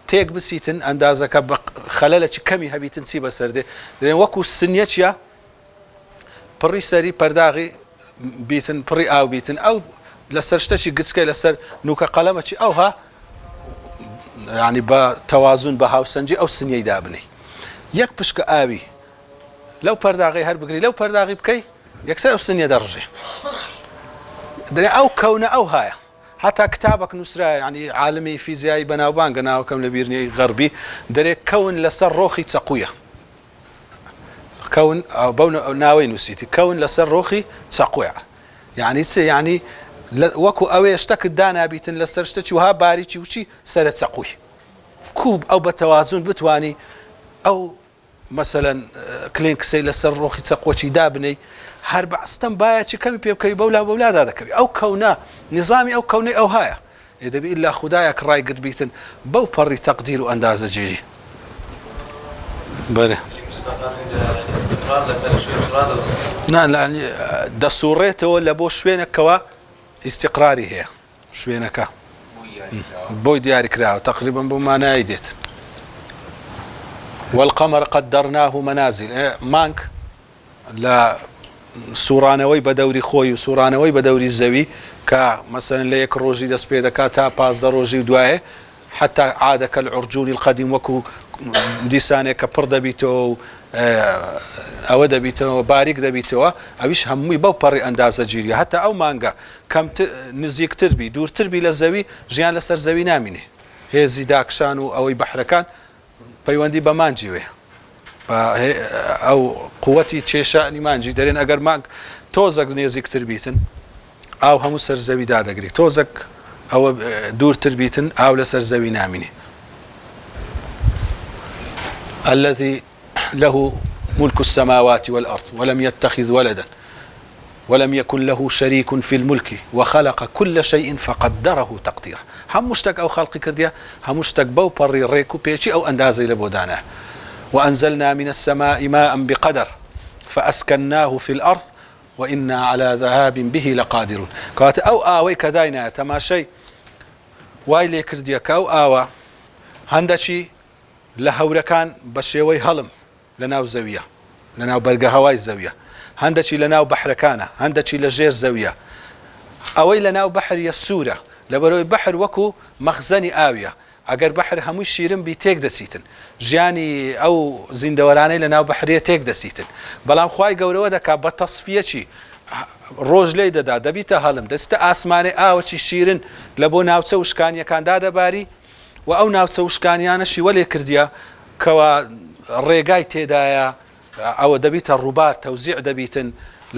تێک بسیتن ئەندازەکە بە خەلەلێکی کەمی هەبیتن چی بەسەردێ دەڵێن وەکو سنیەچیە پڕی سەری پەرداغی بیتن پڕی ئاو بیتن ئەو لەسەر شتێکی گچکەی لەسەر نوکە قەلەمەکی ئەوها یعنی بە تەوازون بە هاوسەنجی ئەو سنیەی دابنی یەک پشکە ئاوی لەو پەرداغی هەر بگری لەو پەرداغی بکەی یەکسەر ئەو سنیە دەڕژێ دەڵێ ئەو کەونە ئەو هایە حتا کتابك نووسرا يعني عالمی فیزیایی بەناوبانگە ناوەکەم لە بیرنەی غەربی دەرێ کەون لەسەر ڕۆخی چەقویە كون أو بون ناوي نسيتي كون لسر روخي تقويع يعني سي يعني وكو أوي اشتك الدانا بيتن لسر اشتكوها باريتي وشي سر تقوي كوب أو بتوازن بتواني أو مثلا كلينك سي لسر روخي تقوى شي دابني هرب استن بايا شي كم بيبكي بولا هذا كبي أو كونا نظامي أو كوني أو هايا إذا بي إلا خداياك راي قد بيتن بو بري تقدير وأنداز جيري بره لا يعني دسورته ولا بو شوينك كوا استقراري هي شوينك بو دياري كراو تقريبا بما ايديت والقمر قدرناه منازل مانك لا سورانوي بدوري خوي وسورانوي بدوري الزوي كمثلا ليك روجي دس بيدكا تا باز دروجي دواه حتى عاد كالعرجون القديم وكو دیسانێکە پڕ دەبیتەوە ئەوە دەبیتەوە باریک دەبیتەوە ئەویش هەمووی بەو پەڕی ئەندازە گیریە هەتا ئەو مانگە کەم نزیکتر بی دوورتر بی لە زەوی ژیان لەسەر زەوی نامینێ هێزی داکشان و ئەوەی بەحرەکان پەیوەندی بە مانجی وێ ئەو قووەتی کێشانی مانجی دەرێن ئەگەر مانگ تۆزێک نێزیکتر بیتن ئاو هەموو سەر زەوی دادەگری تۆزێک ئەوە دوورتر بیتن ئاو لەسەر زەوی نامینێ الذي له ملك السماوات والأرض ولم يتخذ ولدا ولم يكن له شريك في الملك وخلق كل شيء فقدره تقديرا هم مشتك أو خلق كرديا هم مشتك بو بري ريكو بيشي أو أندازي لبودانا وأنزلنا من السماء ماء بقدر فأسكناه في الأرض وإنا على ذهاب به لقادرون قالت أو آوي كداينا تماشي وايلي كرديا كأو آوا هندشي لە هەورەکان بە شێوەی هەڵم لە ناو زەویە لە ناو بەرگە هەوای زەویە هەندێکی لە ناو بەحرەکانە هەندێکی لە ژێر زەویە ئەوەی لە ناو بەحریە سوورە لەبەرەوەی بەحر وەکو مەخزەنی ئاویە ئەگەر بەحر هەمووی شیرن بی تێک دەچیتن ژیانی ئەو زیندەوەرانەی لە ناو بەحریە تێک دەچیتن بەڵام خوای گەورەوە دەکات بە تەصفیەکی ڕۆژ لێی دەدا دەبیتە هەڵم دەستە ئاسمانی ئاوەکی شیرن لە بۆ ناوچە وشکانیەکاندا دەباری و ئەو ناوچە وشکانیانەشی وەلێ کردیا کەوا ڕێگای تێدایە ئەوە دەبیتە ڕووبار تەوزیع دەبیتن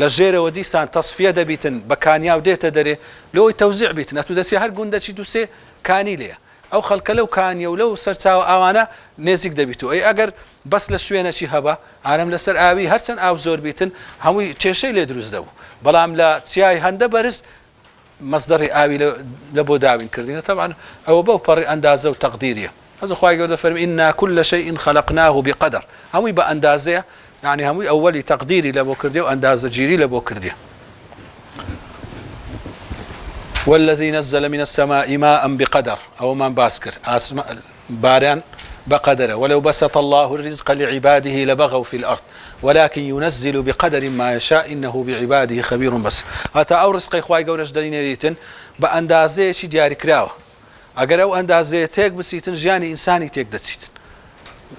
لە ژێرەوە دیسان تەصفیە دەبیتن بە کانیا و دێتە دەرێ لەوەی تەوزیع بیتن ئەتو دەچی هەر گوندەچی دووسێ کانی لێە ئەو خەڵکە لەو کانیە و لەو سەرچاوە ئەوانە نێزیک دەبیتەوە ئەی ئەگەر بەس لە شوێنەکی هەبە ئارەم لەسەر ئاوی هەرچەند ئاو زۆر بیتن هەمووی کێشەی لێ دروست دەبوو بەڵام لە چیای هەندە بەرز مصدر آوي لبو داوين كردين طبعا أو بو بري أندازة وتقديرية هذا خواهي قول فرم إنا كل شيء خلقناه بقدر هموي بأندازة يعني هموي أولي تقديري لبو كردية وأندازة جيري لبو كردية والذي نزل من السماء ماء بقدر أو من باسكر باران بقدره ولو بسط الله الرزق لعباده لبغوا في الأرض ولكن ينزل بقدر ما يشاء إنه بعباده خبير بصير هتا أو رزقي خواي قولش دلينا ديتن بأندازة شي دياري كراوة أقر أو أندازة تيك بسيتن جياني إنساني تيك دسيتن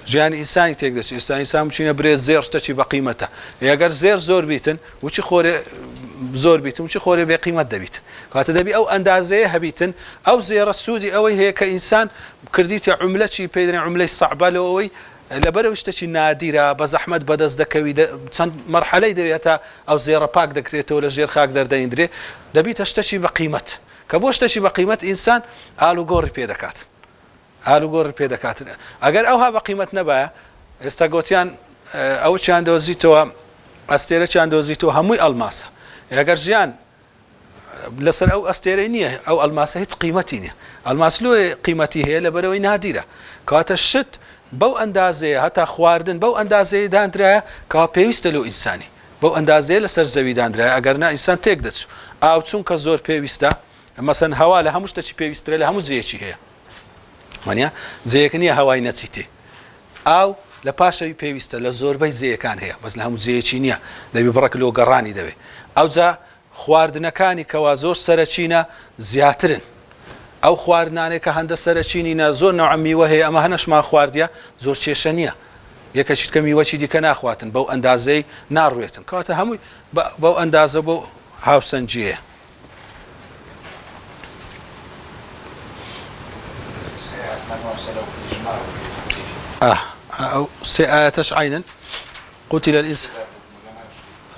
جياني إنساني تيك دسيتن إنسان مشينا بريز زير شتشي بقيمته أقر زير زور بيتن وشي خوري زور بيتن وشي خوري بقيمة دبيتن قالت دبي أو أندازة هبيتن أو زير السودي أو هي كإنسان كرديتي عملة شي بيدري عملة صعبة لوي لبرو اشتشي نادرة بزحمت بدز دكوي چند مرحلة دبيتها أو زير باك دكريته ولا زير خاك دردين دري دبيت اشتشي بقيمة كبو اشتشي بقيمة إنسان آلو غوري بيدكات آلو غوري بيدكات أجر أوها بقيمة نبايا استقوتيان أو چند دوزيتوا استيرة چند دوزيتوا هموي ألماسة أجر جيان لسر أو استيرة نية أو ألماسة هيت قيمتي نية ألماس له قيمتي هي لبرو نادرة كات الشت بو أندازة هتا خواردن بو أندازة داندرا كا بيوستلو إنساني بو أندازة لسر زوي داندرا أجرنا إنسان تقدس أو تون كزور بيوستا مثلا هوا لها مش تشي بيوستر لها مو زي شيء هي مانيا زي كنيا هواي نتيتي أو لباشا بيوستا لزور بي زي كان هي بس لها مو زي شيء دبي برك لو قراني دبي أو ذا خواردنەکانی کەوا زۆر سەرچینە زیاترن ئەو خواردنانێک کە هەندە سەرچینینە زۆر نەوع میوە هەیە ئەمە هەنەشمان خواردیە زۆر کێشە نییە یەکەشیت کە میوەی دیکە ناخواتن بەو ئەندازەی ناڕوێتن کەواتە هەمووی بەو ئەندازە بۆ هاوسەنجیە أو سآتش عينا قتل الإنسان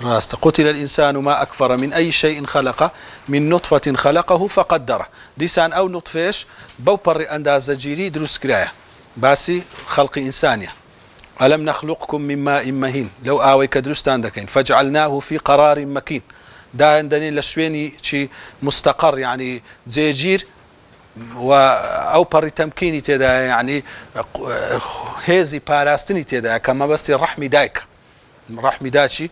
راست قتل الإنسان ما أكفر من أي شيء خلقه من نطفة خلقه فقدره ديسان أو نطفيش بوبر أنداز جيري دروس كراية باسي خلق إنسانية ألم نخلقكم من ماء مهين لو آوي كدرستان دكين فجعلناه في قرار مكين دا عندني لشويني شي مستقر يعني زي جير أو بر تمكيني تدا يعني هذي باراستني تدا كما بس رحمي دايك رحمي داشي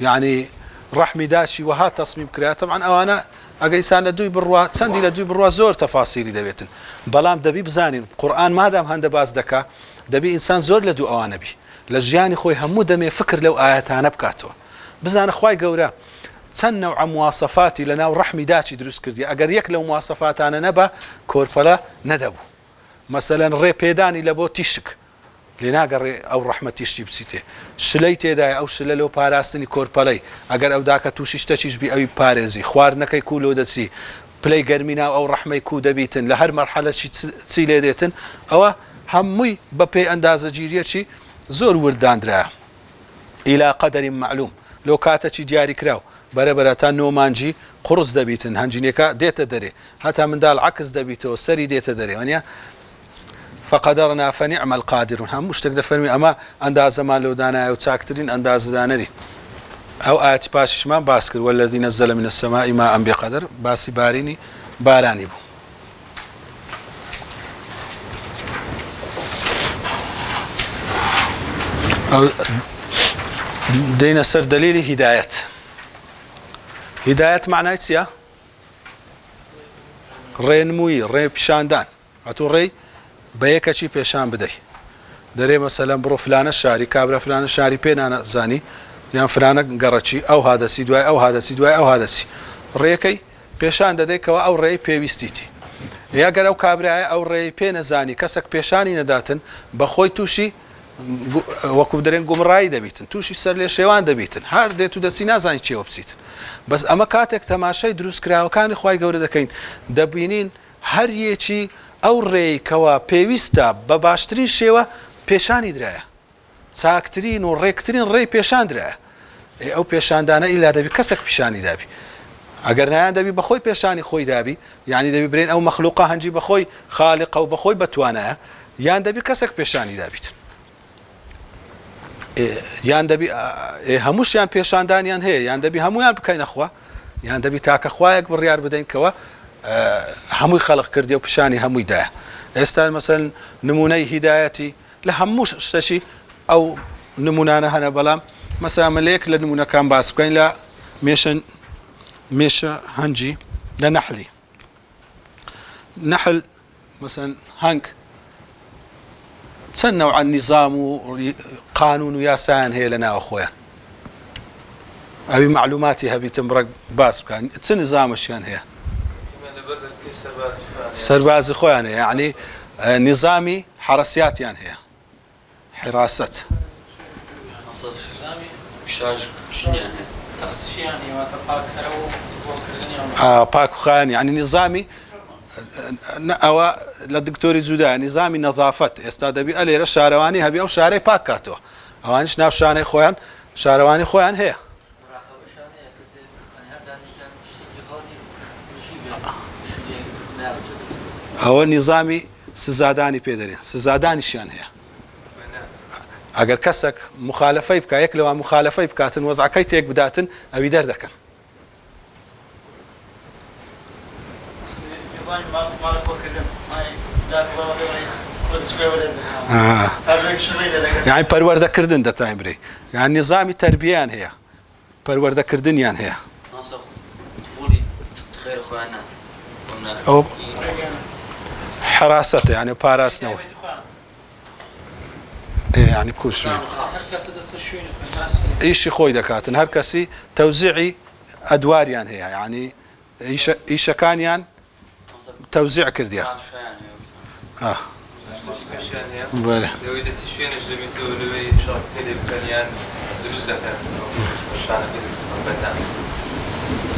يعني رحمي داشي وها تصميم كريا طبعا أنا أجيسان لدوي بروا سندي لدوي بروا زور تفاصيل دبيتن بلام دبي بزانين القرآن ما دام هند باز دكا دبي إنسان زور لدو أو نبي لجياني خوي همو دمي فكر لو آيات أنا بكاتو بزان أخوي جورا تنوع مواصفاتي لنا ورحمي داشي دروس كردي أجر يك لو مواصفات أنا نبا كورفلا ندبو مثلا ري بيداني لبو تشك لناقر أو رحمة تشتي بسيته شليته دا أو شللو باراستني كوربالي أجر أو داك توشيش تشيش بي أو بارزي خوارنا كي كولو دتسي بلاي جرمينا أو رحمة يكود بيتن لهر مرحلة شي تسيلي ديتن أو همي ببي أندازة جيرية شي زور وردان درا إلى قدر معلوم لو كاتا شي دياري كراو برابرتان نومانجي قرص دبيتن هنجينيكا ديتا دري حتى من دال عكس دبيتو سري ديتا دري ونيا فقدرنا فنعم القادرون هم مش تقدر فرمي أما أنداز زمان لو دانا وتاكترين أنداز دانري أو آتي باشش ما باسكر والذي نزل من السماء ماء بقدر باسي باريني باراني بو أو دينا سر دليل هداية هداية معناه سيا رينموي ري بشاندان أتو ري بيك شي بيشان بدي دري مثلا برو فلان الشاري كابرا فلان الشاري بين أنا زاني يعني فلان قرتشي أو هذا سيدواي أو هذا سيدواي أو هذا سي ريكي بيشان ددي كوا أو ري بيويستيتي يا قال أو كابرا أو ري بين زاني كسك بيشاني نداتن بخوي توشي وەکو دەرێن گومڕایی دەبیتن تووشی سەر لێ شێوان دەبیتن هەر دێت و دەچی نازانی چێوە بچیتن بەس ئەمە کاتێک تەماشای دروستکراوەکانی خوای گەورە دەکەین دەبینین هەر یەکی ئەو ڕێیکەوە پێویستە بە باشترین شێوە پێشانی درایە چاکترین و ڕێکترین ڕێی پێشان درایە ئەو پێشاندانە ئیلا دەبی کەسێک پیشانی دابی ئەگەر نایان دەبی بەخۆی پێشانی خۆی دابی یعنی دەبی برێن ئەو مەخلوقە هەنجی بەخۆی خاڵقە و بەخۆی بەتوانایە یان دەبی کەسێک پێشانی دابیتن یان دەبی هەمووشیان پێشاندانیان هەیە یان دەبی هەمویان بکەینەخوا یان دەبی تاکە خوایەک بڕیار بدەینکەوە هەمووی خەڵق کردی و پیشانی هەموویدایە ئێستا مەسەن نمونەی هیدایەتی لە هەموو شتێکی ئەو نمونانە هەنە بەڵام مەسەلا مەلەیەک لە نمونەکان باس بکەین لە مێشە هەنجی لە نەحلی نەحل مەسەن هەنگ چەند نەوع نظام و قانون و یاسایان هەیە لەناوە خۆیان ئەوی معلوماتی هەبیتم بڕێک باس بکەن چ نظامشیان هەیە سەربازی خۆیان هەیە یعنی نظامی حرەسیاتیان هەیە حراست پاک و خایان یعنی نظامی ئەوە لە دکتۆری جودا نظامی نەظافەت ئێستا دەبی ئەلێرە شارەوانی هەبی ئەو شارەی پاک کاتەوە ئەوانش ناو شانەی خۆیان شارەوانی خۆیان هەیە ئەوە نظامی سزادانی پێدەرێن سزادانیشیان هەیە ئەگەر کەسێک مخالفەی بکە یەک لەوان مخالفەی بکاتن وەزعەکەی تێک بداتن ئەوی دەردەکەن يعني پەروەردەکردن دەتایم برێ یان نظامی تربیەیان هەیە پەروەردەکردنیان هەیە ئەو حراستە یعنی پاراستنەوە يعني كوش إيش خوي دكاتن هر كسي توزيعي أدواريان هي يعني إيش كان يعني توزيع كرديا بله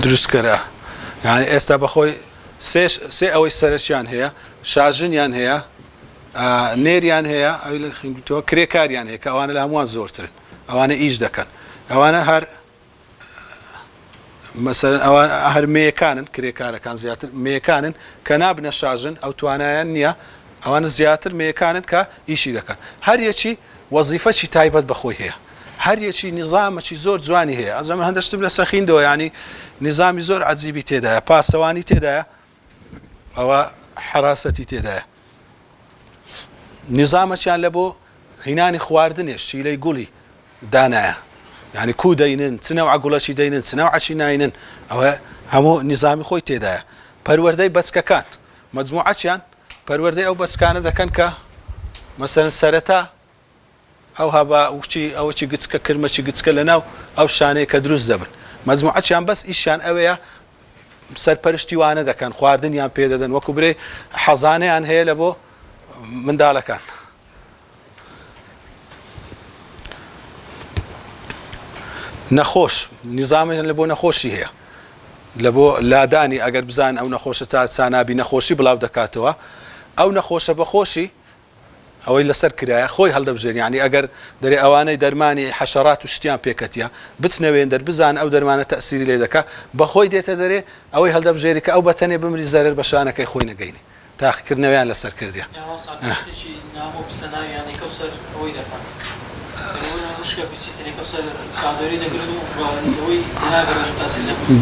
دروس كرا يعني استا بخوي سي اوي سرچيان هي شاجنيان هي نێریان هەیە ئەو لە خوێنیتەوە کرێکاریان هەیە کە ئەوانە لە هەمووان زۆرترن ئەوانە ئیش دەکەن ئەوانە هەر مەسەلەن ئەوان هەر مێیەکانن کرێکارەکان زیاتر مێیەکانن کە نابنە شاژن ئەو توانایان نییە ئەوانە زیاتر مێیەکانن کە ئیشی دەکەن هەر یەکی وەزیفەی تایبەت بەخۆی هەیە هەر یەکی نیزامەکی زۆر جوانی هەیە ئەزەمە هەندشتم لە سەخیندەوە ینی نیزامی زۆر عەجیبی تێدایە پاسەوانی تێدایە ئەوە حراسەتی تێدایە نیزامەکیان لە بۆ هینانی خواردنێ شیلەی گوڵی دانایە یعنی کو دەینن چنەوە گوڵەشی دەینن چنەوە عەشی ناینن ئەوە هەموو نیزامی خۆی تێدایە پەروەردەی بەچکەکان مەجموعەتیان پەروەردەی ئەو بەچکانە دەکەن کە مەسەلەن سەرەتا ئەو هەبا وچی ئەوەی گچکە کرمەی گچکە لەناو ئەو شانەیە کە دروست دەبن مەجموعەتیان بەس ئیشیان ئەوەیە سەرپەرشتیوانە دەکەن خواردنیان پێ دەدەن وەکو برێ حەزانەیان هەیە لە بۆ منداڵەکان نەخۆش نیزامیان لە بۆ نەخۆشی هەیە لە بۆ لادانی ئەگەر بزان ئەو نەخۆشە تا چانابی نەخۆشی بڵاو دەکاتەوە ئەو نەخۆشە بەخۆشی ئەوەی لەسەر کرایە خۆی هەڵدەبژێن ینی ئەگەر دەرێ ئەوانەی دەرمانی حەشەرات و شتیان پێکەتیە بچنەوێن دەربزان ئەو دەرمانە تەسیری لێ دەکات بەخۆی دێتە دەرێ ئەوەی هەڵدەبژێری کە ئەو بەتەنێ بمری زەرر بەشانەکەی خۆی نەگەینی تاقیکردنەوەیان لەسەر کردیە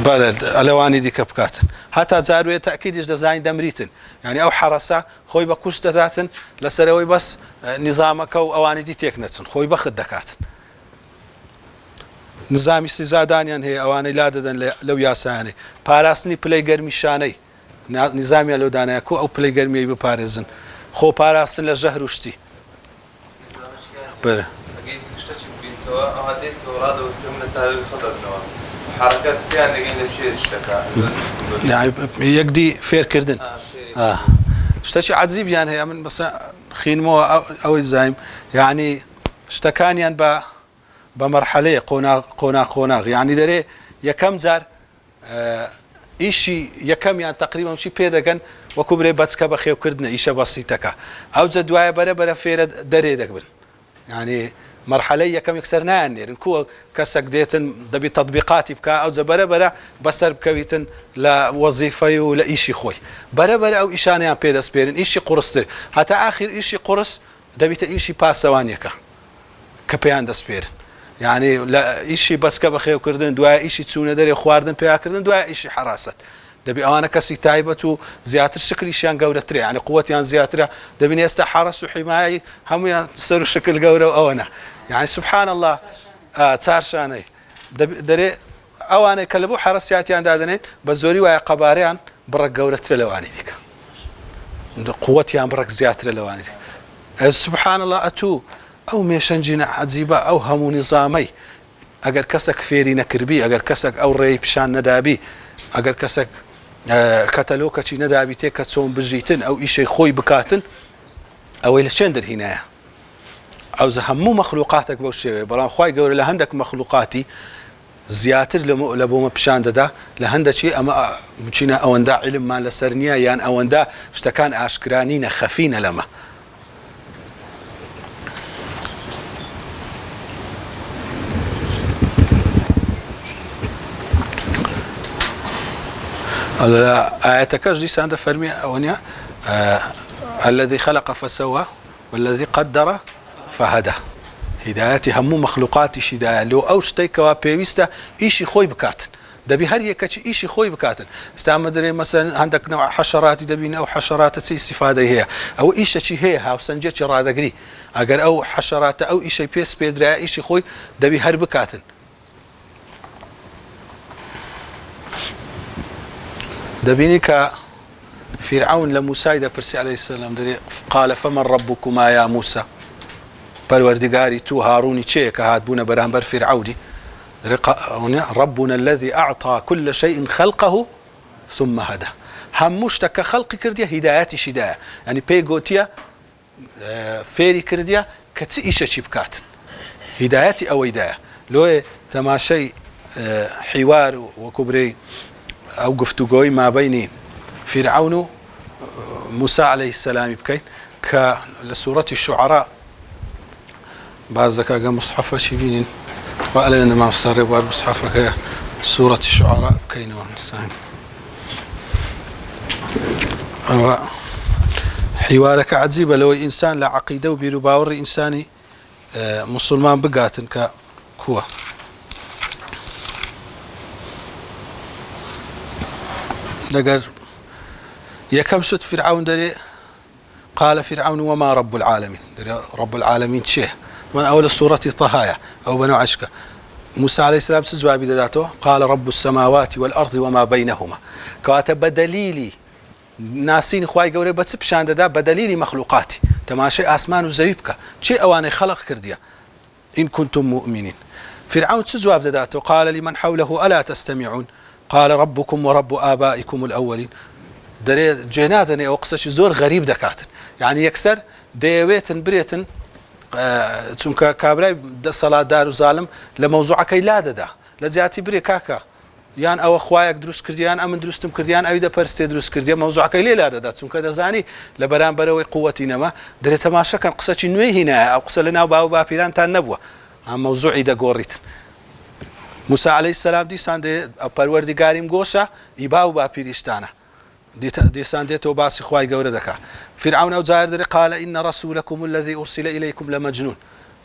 بەڵێ ئەلەوانی دیکە بکاتن هەتا جاروێ تاکیدیش دەزانین دەمریتن ینی ئەو حەرەسە خۆی بە کوشت دەداتن لەسەرەوەی بەس نیزامەکە و ئەوانی دی تێک نەچن خۆی بەخت دەکاتن نظامی سزادانیان هەیە ئەوانەی لا دەدەن لەو یاسایانەی پاراستنی پلەی گەرمی شانەی نظامیان لەو دانایە کۆ ئەو پلەی گەرمیەی بپارێزن خۆ پاراستن لە ژەهر و شتی بەرە یەکدی فێرکردن شتێکی عەجیبیان هەیە من بەسە خینمەوە ئەوەی زایم یعنی شتەکانیان بە مەرحەلەیە قۆناغ یعنی دەرێ یەکەم جار ئیشی یەکەمیان تقریباً پێ دەگەن وەکو برێ بەچکە بە خێوکردنە ئیشە بەسیتەکە ئەو جە دوایە بەرە فێرە دەرێ دەبن ینی مرحلەی یەکەم یەکسەر نایانێرن کووە کەسێک دێتن دەبی تەطبیقاتی بکە ئەو جە بەرە بەسەر بکەویتن لە وەزیفەی و لە ئیشی خۆی بەرە ئەو ئیشانیان پێدەستپێرن ئیشی قورستر هەتا ئاخر ئیشی قورس دەبیتە ئیشی پاسەوانیەکە کە پێیان دەستپێرن یعنی لە ئیشی بەچکە بەخێوکردن دوایە ئیشی چوونە دەرێ خواردن پێیاکردن دوایە ئیشی حراست دەبی ئەوانە کەسی تایبەت و زیاتر شکلیشیان گەورەترێ یعنی قووەتیان زیاترە دەبین ئێستا حرەس و حیمایی هەمویان سەر و شکل گەورە ئەوەنە یعنی سبحان الله چارشانەی دەرێ ئەوانەی کە لە بۆ حرەسیاتیان دادنێت بە زۆری وایە قەبارەیان بڕک گەورەترە لەوانی دیکە قووەتیان بڕک زیاترە لەوانی دیکە سبحان الله ئەتوو ئەو مێشەنجینە عەجیبە ئەو هەموو نیزامەی ئەگەر کەسێک فێری نەکردبی ئەگەر کەسێک ئەو ڕێی پیشان نەدابی ئەگەر کەسێک کەتەلۆکەچی نەدابیتێ کە چۆن بژیتن ئەو ئیشەی خۆی بکاتن ئەوەی لە چێن دەرهینایە ئەو هەموو مەخلوقاتێک بەو شێوەیە بەڵام خوای گەورە لە هەندێک مەخلوقاتی زیاتر لە بۆمە پیشان دەدا لە هەندێکی ئەمە بچینە ئەوەندا عیلممان لەسەر نییە یان ئەوەندا شتەکان ئاشکرانینە خەفینە لەمە آياتكش دي سانده فرمي أونيا الذي خلق فسوى والذي قدر فهدى هدايتي همو مخلوقاتي شدايا لو أوش تيكوا بيويستا إيشي خوي بكاتن دبي هر يكتش إيشي خوي بكاتن استعمل مثلا عندك نوع حشرات دبين أو حشرات تسي استفادة هي أو إيشي هي هاو سنجتش رادقري أجر أو حشرات أو إيشي بيس بيدرا إيشي خوي دبي هر بكاتن دبيني كفرعون لموسى برسي عليه السلام قال فمن ربكما يا موسى پروردگاری تو هارونی چه که هات بونا برانبر فرعونی ربنا الذي أعطى كل شيء خلقه ثم هدى همشتك خلق كرديا هداياتي شدايا يعني بيغوتيا فيري كرديا كتئيشة شبكات هداياتي أو هدايا لو تماشي حوار وكبري أو قفتقوي ما بين فرعون موسى عليه السلام بكين كسورة الشعراء بعضك مصحف شبين وقال لنا ما صار يبغى مصحفك سورة الشعراء كينوا إنسان حوارك عجيبة لو إنسان لا عقيدة وبيرباور إنساني مسلمان بقاتن كوا دقر يكم شد فرعون دري قال فرعون وما رب العالمين رب العالمين شيء من أول السورة طهايا أو بنو عشكة موسى عليه السلام سجواب بداته قال رب السماوات والأرض وما بينهما كاتب بدليلي ناسين خواي قوري بس بشان دا بدليلي مخلوقاتي تماشي آسمان وزويبك شيء أواني خلق كرديا إن كنتم مؤمنين فرعون سجواب بداته قال لمن حوله ألا تستمعون قال ربكم ورب آبائكم الأولين دري جنادني وقصش زور غريب دكاتن يعني يكسر ديويتن بريتن چونکە کابرای صلاة دار و ظالم لموضوع كي لا ددا لجاتي بري كاكا يان او خوايك دروس كرديان امن دروستم كرديان او ده پرستي دروس كرديان موضوع كي لا ددا چونکە دزاني لبران بروي قوتي نما دري تماشا كان قصه نوي هنا او قصه لنا باو باپيران تان نبوه ام موضوعي ده غوريت موسى عليه السلام دي ساند پروردگاريم گوشا يباو باپيريشتانا دي سانديتو باسي خواي قورة دكا فرعون أو زائر دري قال إن رسولكم الذي أرسل إليكم لمجنون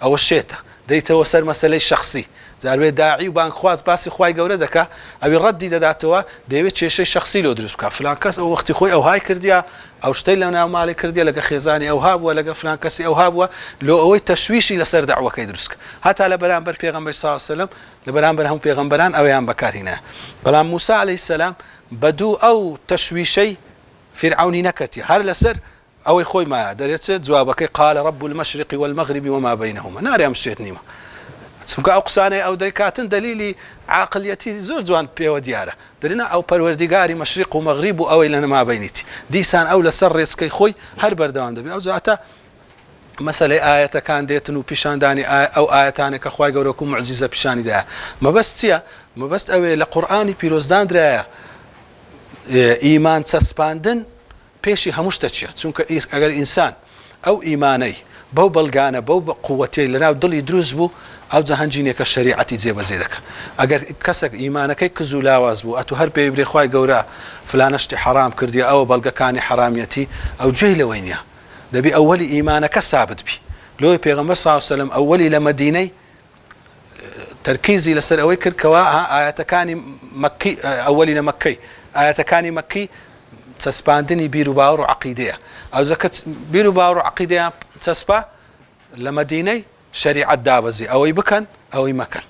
أو الشيطة ديته وسر مسألة شخصي زائر داعي وبان خواز باسي خواي قورة دكا أو الردي داتوا ديويت شيء شخصي لو درس بكا فلان كاس أو وقت خوي أو هاي كرديا أو شتي لنا مالي كرديا لقى خيزاني أو هابوا لقى فلان كاسي أو هابوا لو أوي تشويشي لسر دعوة كيدرسك حتى لبرانبر بيغمبر صلى الله عليه وسلم لبرانبر هم بيغمبران أو يان بكارهنا بلان موسى عليه السلام بدو أو تشويشي فرعون نكتي هل لسر أو يخوي ما دريت جوابك قال رب المشرق والمغرب وما بينهما ناري مشيت نيمة سمك أقصاني أو ديكاتن دليلي عقليتي زور جوان بيو ديارة درينا أو پروردگاري مشرق ومغرب أو إلى ما بينتي ديسان أو لسر ريسكي خوي هر بردوان دبي أو زعتا مسألة آية كان ديتنو بيشان داني أو آيتاني كخواي قولكم معجزة بيشاني دا ما بس تيا ما بس أوي لقرآني بيروزدان درايا إيمان تسباندن بيشي همشتشيا چونك أجر إنسان أو إيماني بو بلغانة بو قوتي لنا ضل يدروز بو أو زهنجيني كالشريعة زي بزيدك أجر كسك إيمانك كزولا وازبو أتو هر بيبري خواي قورا فلانشتي حرام كردي أو بلغا كاني حراميتي أو جيل وينيا دبي أولي إيمانك ثابت بي لو بيغمبر صلى الله عليه وسلم أولي لمديني تركيزي لسر أويكر كوا آياتكاني مكي أولي لمكي آياتكاني مكي تسباندني بيرو باور عقيدة أو زكت بيرو باور عقيدة تسبا لمديني شريعة دابزي أو يبكن أو يمكن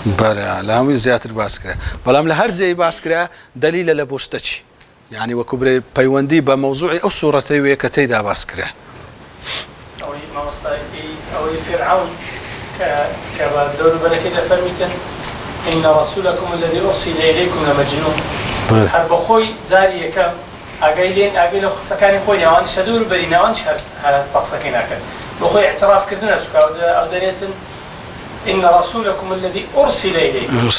بله لهم زيادة باسكرة بلام لهر زي باسكرة دليل لبوشتشي يعني وكبر بيوندي بموضوع أو صورتي ويكتي دا باسكرة أو فرعون كبدور بلكي فرميتن إن رسولكم الذي أرسل إليكم لمجنون حرب خوي زاري كم أقيل سكاني خوي نوان شدور بري نوان شهر هلاس بقسكين أكل بخوي اعتراف كذنا شكا أو دريتن إن رسولكم الذي أرسل إليكم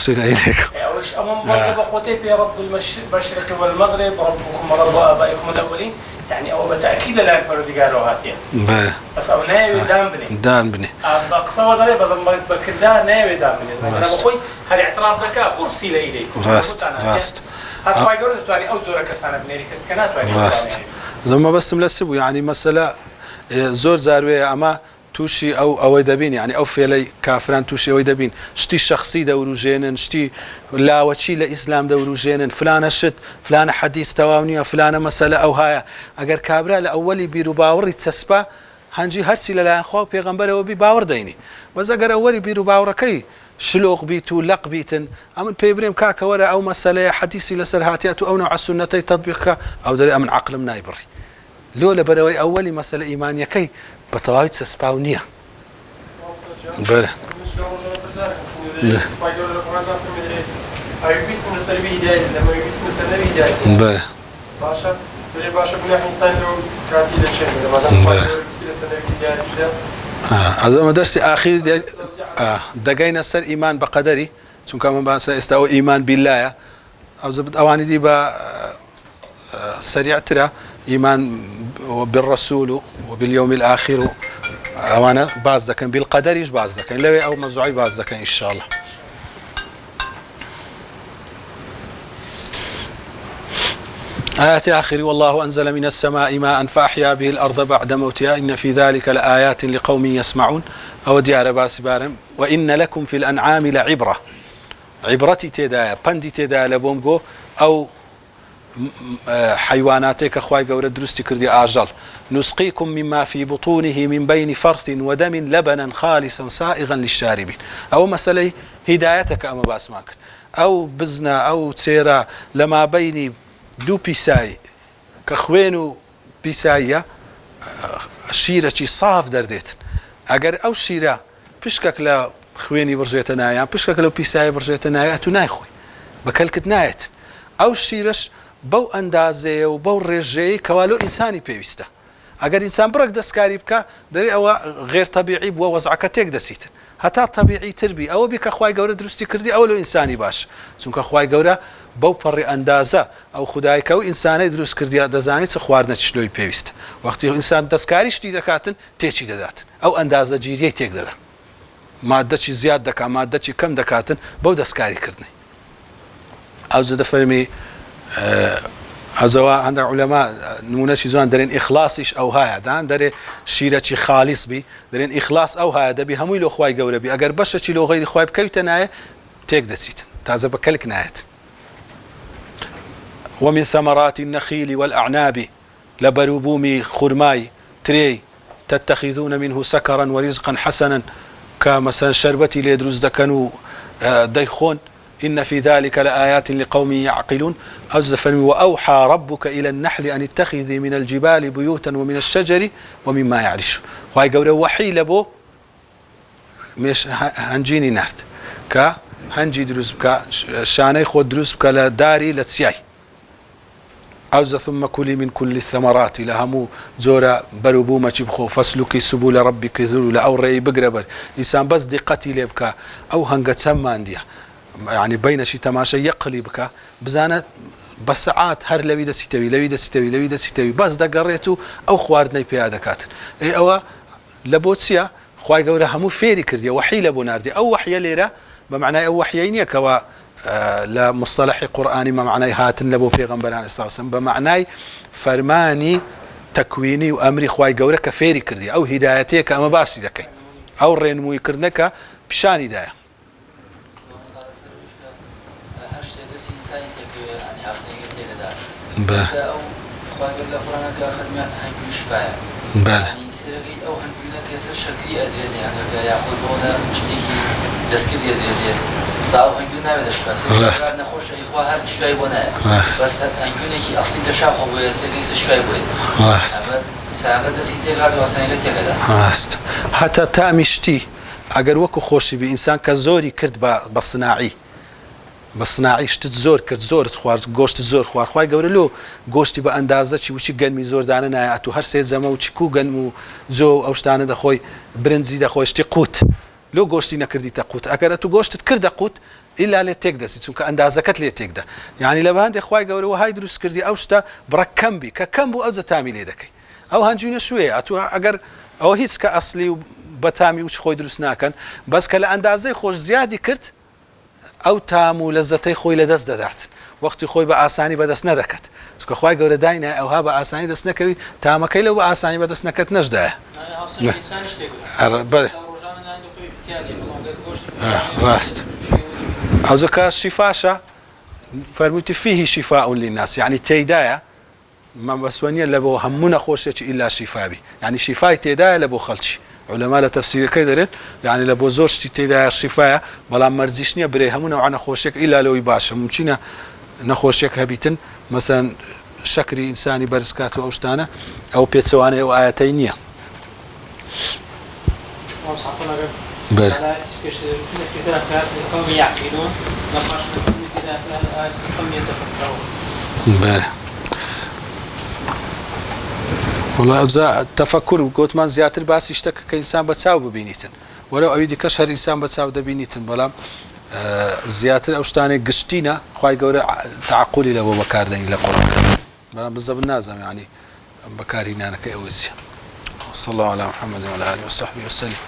أوش أمام بقوتي في رب المشرق والمغرب ربكم ورب آبائكم الأولين يعني أو بتأكيد لنا البروديجار وهاتين. بس أو ناوي دام بني. بقصة وضري بس بكردان ناوي دام بني. أنا بقول هالاعتراف ذكاء أرسل إليكم. راست. هذا ما يقولش تواني أو زورك كسانة بنيري كسكنات تواني. راست. زما بس ملسبو يعني مسألة زور زاروية أما توشي أو دبين يعني أو فيلي كافران توشي أو دبين شتي شخصي دورو جينن شتي لا وشي لإسلام دورو جينن فلانة شت فلانة حديث تواونية فلانة مسألة أو هاي أجر كابرا لأولي بيرو باور تسبا هنجي هرسي للا خو بيغمبر وبي باور ديني بس أجر أولي بيرو باور كي شلوق بيتو لق بيتن أمن بيبريم كاكا ولا أو مسألة حديثي لسرهاتياتو أو نوع السنتي تطبيقها أو دري أمن عقل من يبري لولا بروي أولي مسألة إيمانية كي بتوايد سسباونية. بله. بله. باشا تري باشا بناء إنسان لو كاتي للشيء هذا ما درس أخير دقينا سر إيمان بقدري چونکە من باسە ئێستا ئەو ئیمان بیلایە ئەو زبد ئەوانی دی بە سریعترە ئیمان بالرسول وباليوم الآخر ئەوانە باز دەکەن بالقەدەریش باز دەکەن لەوێ ئەو مەزوعی باز دەکەن ئینشاءالله. آيات آخر والله أنزل من السماء ماء فأحيا به الأرض بعد موتها إن في ذلك لآيات لقوم يسمعون أو ديار باسبارم وإن لكم في الأنعام لعبرة عبرتي تدايا بندي تدايا لبومغو أو حيواناتك أخواي قورة درستي كردي آجل نسقيكم مما في بطونه من بين فرث ودم لبنا خالصا سائغا للشاربين أو مسألة هدايتك أما باسماك أو بزنا أو تسيرا لما بين دو پیسای کە خوێن و پیساییە شیرەی ساف دەردێتن ئەگەر ئەو شیرە پشکێک لە خوێنی بڕژێتە نایان پشکێک لەو پیسایە بڕژێتە نایە تو نایخۆی بەکەلکت نایەت ئەو شیرەش بەو ئەندازەیە و بەو ڕێژەیە کەوالۆ ئینسانی پێویستە ئەگەر ئینسان بڕێک دەستکاری بکە دەرێ ئەوە غێر تەبیعی بووە وەزعەکە تێک دەسیتن هەتا تەبیعی تربی ئەوە بی کە خوای گەورە دروستی کردی ئەو لە ئینسانی باش چونکە خوای گەورە بەو پەڕی ئەندازە ئەو خودایکە و ئینسانەی دروست کردیا دەزانێت چ خواردنە چلۆی پێویستە وەختی ئینسان دەستکاری شتی دەکاتن تێکی دەداتن ئەو ئەندازە گیریەی تێک دەدا مادەی زیاد دەکات مادەی کەم دەکاتن بەو دەستکاریکردنی ئەو جە دەفەرمی ئەوزەوە هەندێک عولەما نمونەشی زۆن دەرێن ئیخلاسیش ئەو هەیە دان دەرێ شیرەی خالیس بی دەرێن ئیخلاس ئەو هەیە دەبی هەمووی لۆ خوای گەورە بی ئەگەر بەشەی لۆ غەیری خوای بکەویتە نایە تێک دەچیتن تازە بە کەلک نایەت. ومن ثمرات النخيل والأعناب لبروبومي خرماي تري تتخذون منه سكرا ورزقا حسنا كمثلا شربتي ليدرز دكنوا ديخون إن في ذلك لآيات لقوم يعقلون وأوحى ربك إلى النحل أن اتخذي من الجبال بيوتا ومن الشجر ومما يعرش خواهي قوله وحي لبو مش هنجيني نرد كا هنجي دروز بك شاني خود دروز بك لداري لتسياي أوز ثم كلي من كل الثمرات لهمو زورا بروبو ما تبخو فاسلكي سبول ربك ذلول أو رأي بقربر إنسان بس دقتي لبك أو هنقت سمان ديا يعني بين شي تماشى يقلي بك بزانت بساعات هر لوي دستوي بس دقريتو أو خواردني بيادا كاتن إيه أو لبوتسيا خواي قورا همو فيري كرديا وحي لبو ناردي أو وحي ليرة بمعنى أو وحيين كوا لا مصطلح قرآني ما معناه هاتن لبو پیغمبران صلى الله عليه وسلم بمعنى فرماني تكويني وأمري خواي قورا كفيري كردي أو هدايتي كأما باسي دكي أو رينموي كردنك بشان هداية بله أو هنقولك يسر شكلي أدري يعني يأخذ هنا اشتكي دسكي أدري ساو هنقولنا بدش بس نخش إخوة هر شوي بنا بس هنقولك أصلي دشاق هو يسر شوي بنا راست ساعة دسكي تقعد وساعة تقعد راست حتى تامشتي أجر وكو خوشي بإنسان كزوري كرد بصناعي بصناعي شت زور كرد زور خوار گوشت زور خوار خوای گەورە لۆ گۆشتی بە ئەندازە چی وچی گەنمی زۆردانە نایە تو هەر سێ زەمە و چیکو گەنم و زۆ ئەو شتانە دەخۆی برنجی دەخۆی شتی قوت لۆ گۆشتی نەکردیتە قوت ئەگەر تو گۆشتت کردە قوت ئیلا لێ تێک دەسی چونکە ئەندازەکەت لێ تێکدا یعنی لە بەهەندێک خوای گەورە وهای دروست کردی ئەو شتە بڕە کەم بی کە کەم بوو ئەو جە تامی لێ دەکەی ئەو هەنجوینە شوێ ئەتو ئەگەر ئەوە هیچ کە ئەسلی و بەتامی وچ خۆی دروست ناکەن بەس کە لە ئەندازەی خۆش زیادی کرد ئەو تام و لەزەتەی خۆی لەدەست دەدات وەختی خۆی بە ئاسانی بەدەست نەدەکات چونکە خوای گەورە داینە ئەوها بە ئاسانی دەست نەکەوی تامەکەی لەو بە ئاسانی بەدەست نەکەت نەشدایە ڕاست ئەو زەکە شیفاشە فەرموویتی فیه شیفاء للناس يعني تێدایە مەبەسوە نییە لە بۆ هەموو نەخۆشیێکی ئیلا شیفابی يعني شیفای تێدایە لە بۆ خەڵکی علماء لتفسير كيدرين يعني لبوزوش تيدا الشفاء ولا مرزيشنيا بري همنا وعنا خوشك الا لو يباشا ممكن نخوشك هبيتن مثلا شكري انساني برسكاتو اوشتانا او بيتسواني او اياتينيه بل بل والله أجزاء التفكر قلت من زياتر باس يشتك كإنسان بتساو ببينيتن ولو أريد كشهر إنسان بتساو دبينيتن بلا زیاتر ئەو شتانێک گشتینە خوای گەورە تعقلی لە بۆ بەکاردێنی لە قوڕەکە بەڵام بزەب نازانم ینی بەکارهێنانەکەی ئەوەی چییە صلى الله على محمد وعلى آله وصحبه وسلم